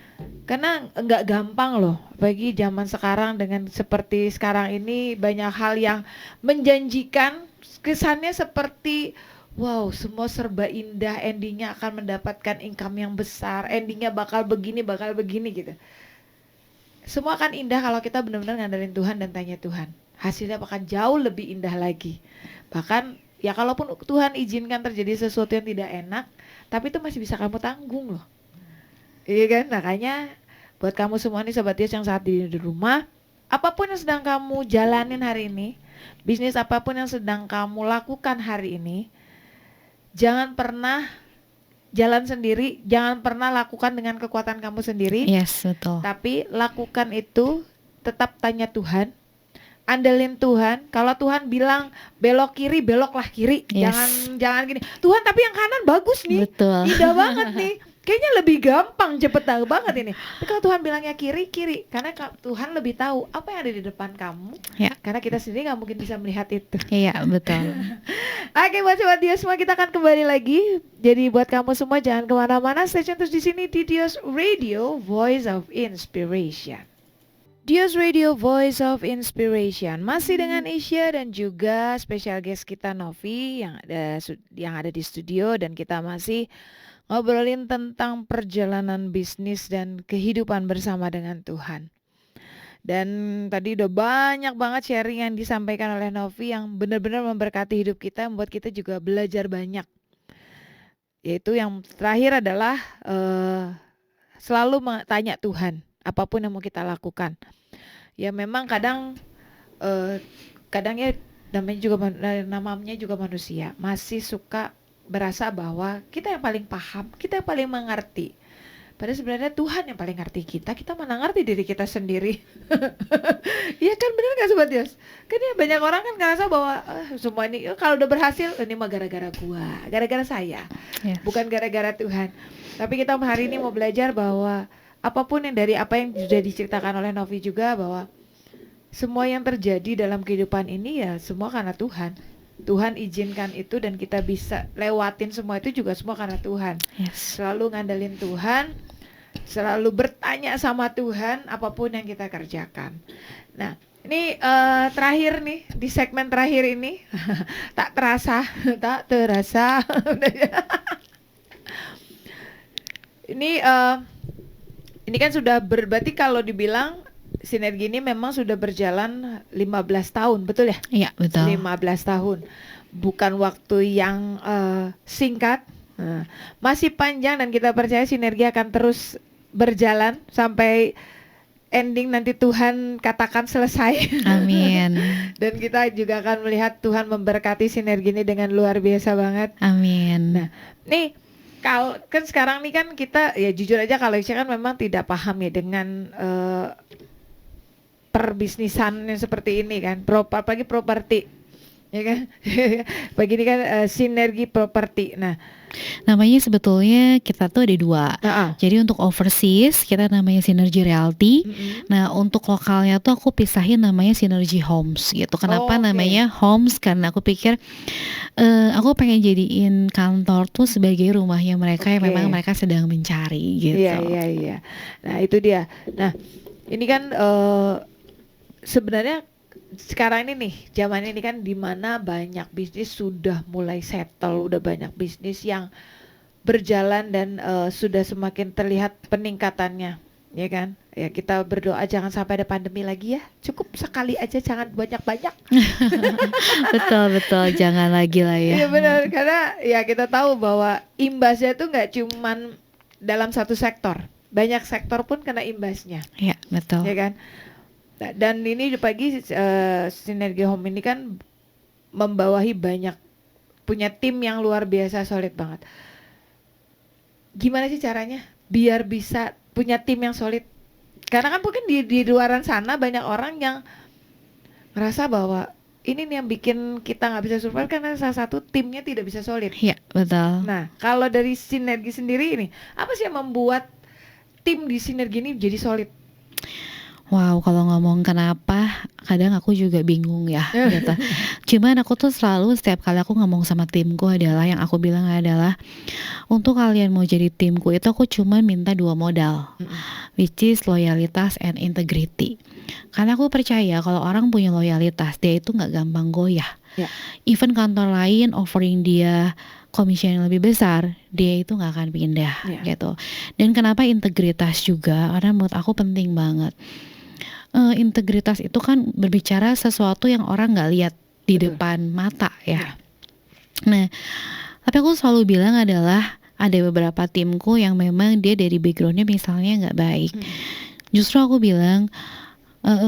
Karena nggak gampang loh bagi zaman sekarang dengan seperti sekarang ini banyak hal yang menjanjikan, kesannya seperti wow semua serba indah, endingnya akan mendapatkan income yang besar, endingnya bakal begini gitu. Semua akan indah kalau kita benar-benar ngandelin Tuhan dan tanya Tuhan. Hasilnya akan jauh lebih indah lagi. Bahkan ya kalaupun Tuhan izinkan terjadi sesuatu yang tidak enak, tapi itu masih bisa kamu tanggung loh. Iya kan? Makanya buat kamu semua nih Sobat Yos yang saat di rumah, apapun yang sedang kamu jalanin hari ini, bisnis apapun yang sedang kamu lakukan hari ini, jangan pernah jalan sendiri, jangan pernah lakukan dengan kekuatan kamu sendiri, Yes, betul. tapi lakukan itu tetap tanya Tuhan, andelin Tuhan. Kalau Tuhan bilang belok kiri, beloklah kiri. Yes. Jangan gini. Tuhan tapi yang kanan bagus nih. Betul. Indah banget nih. Kayaknya lebih gampang, cepet tahu banget ini. Tapi kalau Tuhan bilangnya kiri, kiri. Karena Tuhan lebih tahu apa yang ada di depan kamu. Ya. Karena kita sendiri nggak mungkin bisa melihat itu. Iya, betul. Oke, buat Sobat Dios semua kita akan kembali lagi. Jadi buat kamu semua jangan kemana-mana. Stay tune terus di sini di Dios Radio, Voice of Inspiration. Dios Radio Voice of Inspiration masih dengan Isya dan juga special guest kita Novi yang ada di studio, dan kita masih ngobrolin tentang perjalanan bisnis dan kehidupan bersama dengan Tuhan. Dan tadi udah banyak banget sharing yang disampaikan oleh Novi yang benar-benar memberkati hidup kita, membuat kita juga belajar banyak. Yaitu yang terakhir adalah selalu tanya Tuhan apapun yang mau kita lakukan. Ya memang kadang ya namanya juga manusia masih suka berasa bahwa kita yang paling paham, kita yang paling mengerti. Padahal sebenarnya Tuhan yang paling ngerti kita mana ngerti diri kita sendiri. Iya kan, bener gak Sobat Yos? Kan ya banyak orang kan ngerasa bahwa semua ini kalau udah berhasil ini mah gara-gara gua, gara-gara saya, bukan gara-gara Tuhan. Tapi kita hari ini mau belajar bahwa apapun yang dari apa yang sudah diceritakan oleh Novi juga, bahwa semua yang terjadi dalam kehidupan ini ya semua karena Tuhan. Tuhan izinkan itu dan kita bisa lewatin semua itu juga semua karena Tuhan. Yes. Selalu ngandelin Tuhan, selalu bertanya sama Tuhan apapun yang kita kerjakan. Nah, ini terakhir nih di segmen terakhir ini tak terasa. Ini kan sudah berarti kalau dibilang Sinergi ini memang sudah berjalan 15 tahun, betul ya? Iya, betul. 15 tahun. Bukan waktu yang singkat. Masih panjang dan kita percaya Sinergi akan terus berjalan sampai ending nanti Tuhan katakan selesai. Amin. Dan kita juga akan melihat Tuhan memberkati sinergi ini dengan luar biasa banget. Amin. Nah, nih kalau kan sekarang nih kan kita ya jujur aja kalau saya kan memang tidak paham ya dengan perbisnisan yang seperti ini kan, apalagi properti, ya kan? Bagi ini kan sinergi properti. Nah, namanya sebetulnya kita tuh ada dua. Jadi untuk overseas kita namanya Synergy Realty. Nah untuk lokalnya tuh aku pisahin namanya Synergy Homes gitu. Kenapa namanya Homes? Karena aku pikir aku pengen jadiin kantor tuh sebagai rumahnya mereka yang memang mereka sedang mencari gitu. Iya. Nah itu dia. Nah ini kan sebenarnya sekarang ini nih, zaman ini kan dimana banyak bisnis sudah mulai settle, udah banyak bisnis yang berjalan dan sudah semakin terlihat peningkatannya, ya kan? Ya kita berdoa jangan sampai ada pandemi lagi ya, cukup sekali aja, jangan banyak-banyak. Betul, jangan lagi lah ya. Iya benar, karena ya kita tahu bahwa imbasnya tuh nggak cuman dalam satu sektor, banyak sektor pun kena imbasnya. Iya betul. Ya kan? Dan ini pagi Sinergi Home ini kan membawahi banyak, punya tim yang luar biasa solid banget. Gimana sih caranya biar bisa punya tim yang solid? Karena kan mungkin di luaran sana banyak orang yang ngerasa bahwa ini nih yang bikin kita nggak bisa survive karena salah satu timnya tidak bisa solid. Iya betul. Nah kalau dari Sinergi sendiri ini apa sih yang membuat tim di Sinergi ini jadi solid? Wow, kalau ngomong kenapa, kadang aku juga bingung ya gitu. Cuman aku tuh selalu setiap kali aku ngomong sama timku adalah yang aku bilang adalah untuk kalian mau jadi timku itu aku cuma minta 2 modal, which is loyalitas and integrity. Karena aku percaya kalau orang punya loyalitas dia itu nggak gampang goyah. Even kantor lain offering dia komisi yang lebih besar, dia itu nggak akan pindah gitu. Dan kenapa integritas juga? Karena menurut aku penting banget. Integritas itu kan berbicara sesuatu yang orang nggak lihat di depan mata ya. Nah, tapi aku selalu bilang adalah ada beberapa timku yang memang dia dari backgroundnya misalnya nggak baik. Justru aku bilang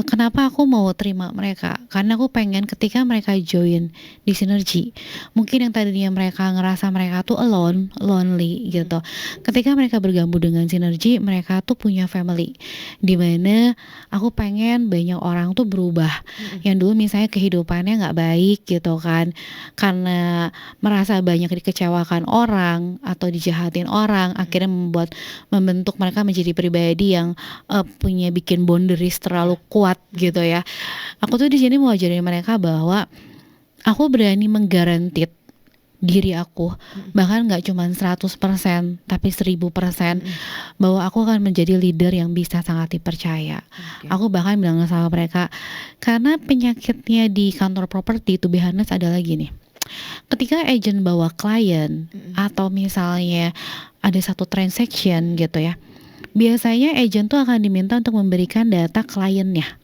kenapa aku mau terima mereka? Karena aku pengen ketika mereka join di Sinergi, mungkin yang tadinya mereka ngerasa mereka tuh lonely gitu. Ketika mereka bergabung dengan Sinergi, mereka tuh punya family. Dimana aku pengen banyak orang tuh berubah. Yang dulu misalnya kehidupannya nggak baik gitu kan, karena merasa banyak dikecewakan orang atau dijahatin orang, akhirnya membentuk mereka menjadi pribadi yang punya bikin boundaries terlalu kuat gitu ya. Aku tuh di sini mau ajarin mereka bahwa aku berani menggarantit diri aku, bahkan nggak cuma 100% tapi 1000% bahwa aku akan menjadi leader yang bisa sangat dipercaya. Aku bahkan bilang sama mereka, karena penyakitnya di kantor properti itu biasanya adalah gini. Ketika agent bawa klien atau misalnya ada satu transaction gitu ya, biasanya agent tuh akan diminta untuk memberikan data kliennya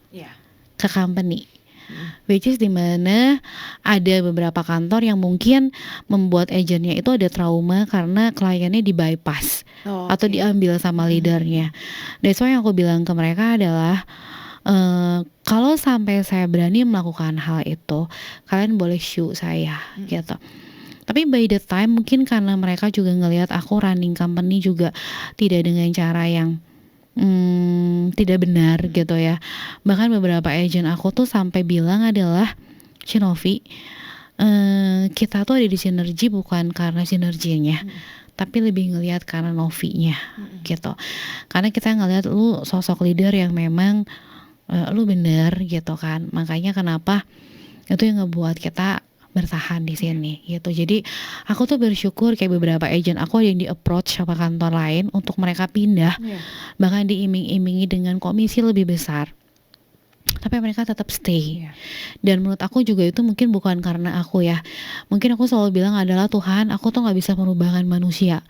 ke company, which is dimana ada beberapa kantor yang mungkin membuat agentnya itu ada trauma karena kliennya di bypass atau diambil sama leadernya. That's why yang aku bilang ke mereka adalah kalau sampai saya berani melakukan hal itu, kalian boleh sue saya gitu. Tapi by the time mungkin karena mereka juga ngelihat aku running company juga tidak dengan cara yang tidak benar gitu ya. Bahkan beberapa agent aku tuh sampai bilang adalah, Shinovi, kita tuh ada di Sinergi bukan karena sinerginya, tapi lebih ngelihat karena Novinya gitu. Karena kita ngelihat lu sosok leader yang memang lu bener gitu kan. Makanya kenapa itu yang ngebuat kita bertahan di sini gitu. Jadi aku tuh bersyukur kayak beberapa agent aku yang di approach sama kantor lain untuk mereka pindah, bahkan diiming-imingi dengan komisi lebih besar, tapi mereka tetap stay. Dan menurut aku juga itu mungkin bukan karena aku ya, mungkin aku selalu bilang adalah Tuhan, aku tuh nggak bisa merubahkan manusia,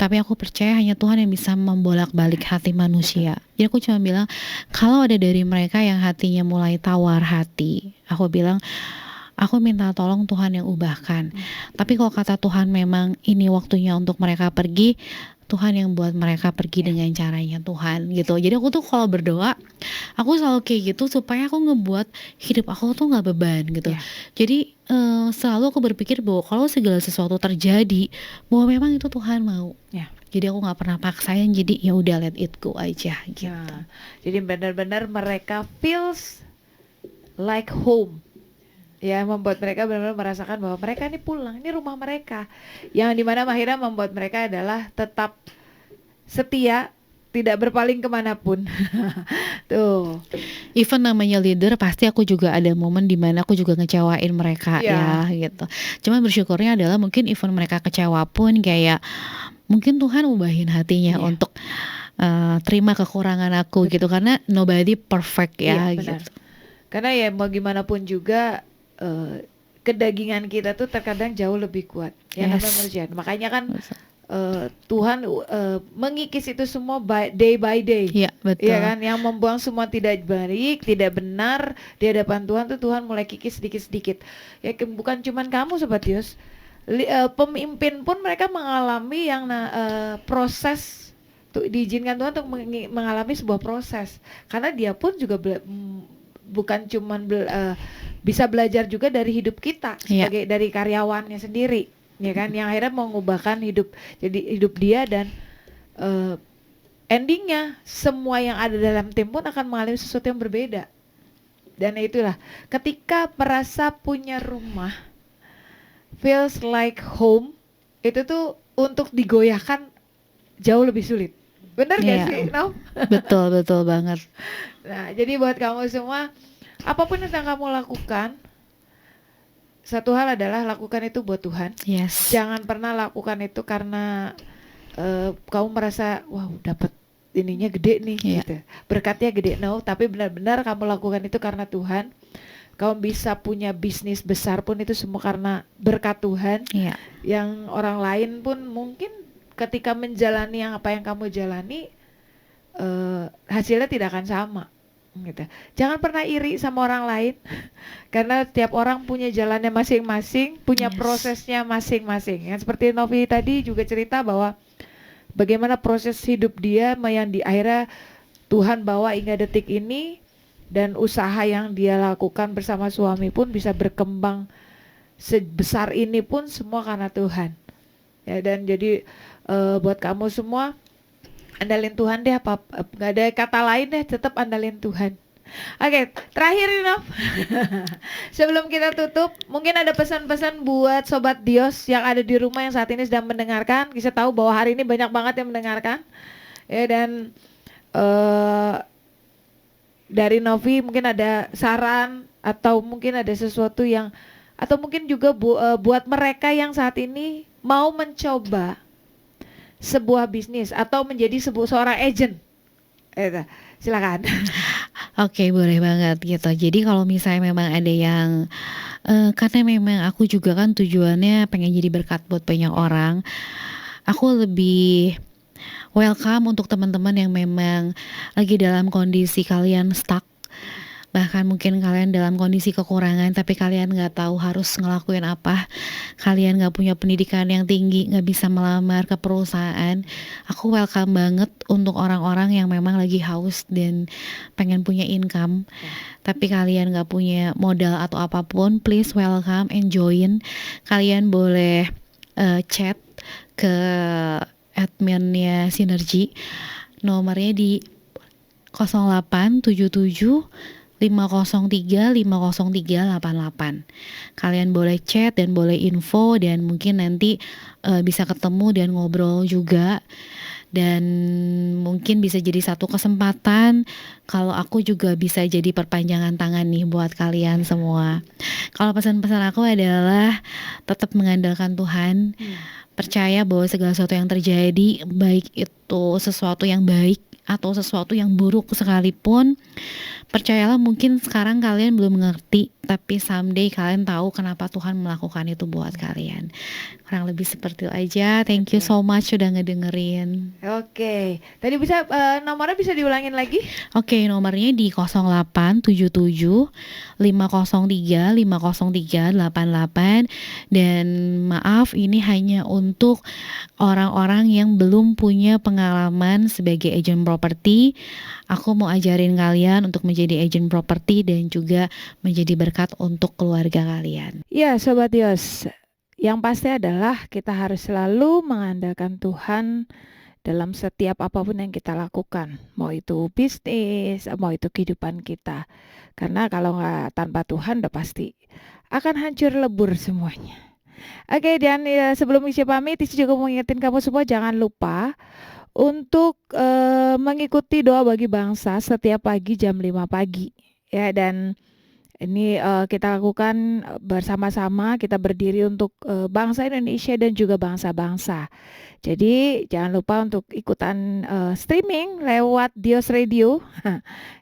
tapi aku percaya hanya Tuhan yang bisa membolak-balik hati manusia. Jadi aku cuma bilang kalau ada dari mereka yang hatinya mulai tawar hati, aku bilang aku minta tolong Tuhan yang ubahkan. Tapi kalau kata Tuhan memang ini waktunya untuk mereka pergi, Tuhan yang buat mereka pergi dengan caranya Tuhan gitu. Jadi aku tuh kalau berdoa Aku selalu kayak gitu supaya aku ngebuat hidup aku tuh nggak beban gitu. Ya, Jadi, selalu aku berpikir bahwa kalau segala sesuatu terjadi, bahwa memang itu Tuhan mau. ya. Jadi aku nggak pernah paksain, jadi ya udah let it go aja gitu. Nah, jadi benar-benar mereka feels like home. Ya, membuat mereka benar-benar merasakan bahwa mereka ini pulang, ini rumah mereka. Yang dimana akhirnya membuat mereka adalah tetap setia, tidak berpaling kemanapun. Tuh, Even namanya leader pasti aku juga ada momen di mana aku juga ngecewain mereka ya, ya gitu. Cuman bersyukurnya adalah mungkin even mereka kecewa pun kayak mungkin Tuhan ubahin hatinya iya, untuk terima kekurangan aku gitu, betul. karena nobody perfect Iya, ya benar. gitu. Karena ya mau gimana pun juga kedagingan kita tuh terkadang jauh lebih kuat yang namanya Yes. manusia. Makanya kan Tuhan mengikis itu semua by day. Iya Iya betul. kan, yang membuang semua tidak baik, tidak benar di hadapan Tuhan tuh Tuhan mulai kikis sedikit-sedikit. Ya bukan cuman kamu Sobat Yus, pemimpin pun mereka mengalami yang proses tuh diizinkan Tuhan untuk mengalami sebuah proses. Karena dia pun juga bukan cuman bisa belajar juga dari hidup kita Iya. sebagai dari karyawannya sendiri, ya kan, yang akhirnya mengubahkan hidup jadi hidup dia dan eh, endingnya semua yang ada dalam tim pun akan mengalami sesuatu yang berbeda. Dan itulah ketika merasa punya rumah, feels like home, itu tuh untuk digoyahkan jauh lebih sulit. Bener gak Iya, sih, Nom? betul betul banget. Nah, jadi buat kamu semua, apapun yang sedang kamu lakukan, satu hal adalah lakukan itu buat Tuhan. Yes. Jangan pernah lakukan itu karena kamu merasa wow dapat ininya gede nih Iya. gitu. Berkatnya gede, no, tapi benar-benar kamu lakukan itu karena Tuhan. Kamu bisa punya bisnis besar pun itu semua karena berkat Tuhan. Iya. Yang orang lain pun mungkin ketika menjalani apa yang kamu jalani hasilnya tidak akan sama gitu. Jangan pernah iri sama orang lain karena tiap orang punya jalannya masing-masing, punya Yes. prosesnya masing-masing. Yang seperti Novi tadi juga cerita bahwa bagaimana proses hidup dia yang di akhirnya Tuhan bawa hingga detik ini, dan usaha yang dia lakukan bersama suami pun bisa berkembang sebesar ini pun semua karena Tuhan. Ya, dan jadi buat kamu semua, andalin Tuhan deh, apa nggak ada kata lain deh, tetap andalin Tuhan. Oke, terakhir nih Nov. Sebelum kita tutup, mungkin ada pesan-pesan buat Sobat Dios yang ada di rumah yang saat ini sedang mendengarkan. Kita tahu bahwa hari ini banyak banget yang mendengarkan. Ya, dan dari Novi mungkin ada saran atau mungkin ada sesuatu yang, atau mungkin juga buat mereka yang saat ini mau mencoba sebuah bisnis atau menjadi seorang agent. Silakan. Oke, boleh banget gitu. Jadi kalau misalnya memang ada yang karena memang aku juga kan tujuannya pengen jadi berkat buat banyak orang, aku lebih welcome untuk teman-teman yang memang lagi dalam kondisi kalian stuck. Bahkan mungkin kalian dalam kondisi kekurangan tapi kalian nggak tahu harus ngelakuin apa. Kalian nggak punya pendidikan yang tinggi, nggak bisa melamar ke perusahaan. Aku welcome banget untuk orang-orang yang memang lagi haus dan pengen punya income. Tapi kalian nggak punya modal atau apapun, please welcome and join. Kalian boleh chat ke adminnya Sinergi. Nomornya di 0877 503 50388. Kalian boleh chat dan boleh info dan mungkin nanti bisa ketemu dan ngobrol juga. Dan mungkin bisa jadi satu kesempatan kalau aku juga bisa jadi perpanjangan tangan nih buat kalian semua. Kalau pesan-pesan aku adalah tetap mengandalkan Tuhan. Percaya bahwa segala sesuatu yang terjadi, baik itu sesuatu yang baik atau sesuatu yang buruk sekalipun, percayalah mungkin sekarang kalian belum mengerti, tapi someday kalian tahu kenapa Tuhan melakukan itu buat kalian. Kurang lebih seperti itu aja. Thank you so much sudah ngedengerin. Oke, tadi bisa nomornya bisa diulangin lagi? Oke, nomornya di 0877 503 50388. Dan maaf, ini hanya untuk orang-orang yang belum punya pengalaman sebagai agent properti. Aku mau ajarin kalian untuk menjadi agent properti dan juga menjadi berkat untuk keluarga kalian. Ya, Sobat Yos, yang pasti adalah kita harus selalu mengandalkan Tuhan dalam setiap apapun yang kita lakukan, mau itu bisnis, mau itu kehidupan kita. Karena kalau nggak tanpa Tuhan udah pasti akan hancur lebur semuanya. Oke, dan sebelum Isya pamit, Isya juga mau ingetin kamu semua jangan lupa untuk mengikuti doa bagi bangsa setiap pagi jam 5 pagi. Ya, dan ini kita lakukan bersama-sama, kita berdiri untuk bangsa Indonesia dan juga bangsa-bangsa. Jadi jangan lupa untuk ikutan streaming lewat Dios Radio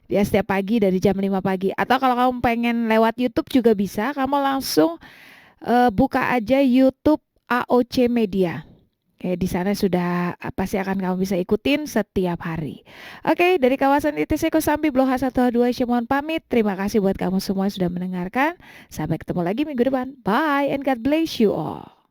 ya setiap pagi dari jam 5 pagi. Atau kalau kamu pengen lewat YouTube juga bisa, kamu langsung buka aja YouTube AOC Media. Oke, di sana sudah pasti akan kamu bisa ikutin setiap hari. Oke, dari kawasan ITC Kosambi Blok H102 saya mohon pamit. Terima kasih buat kamu semua yang sudah mendengarkan. Sampai ketemu lagi minggu depan. Bye and God bless you all.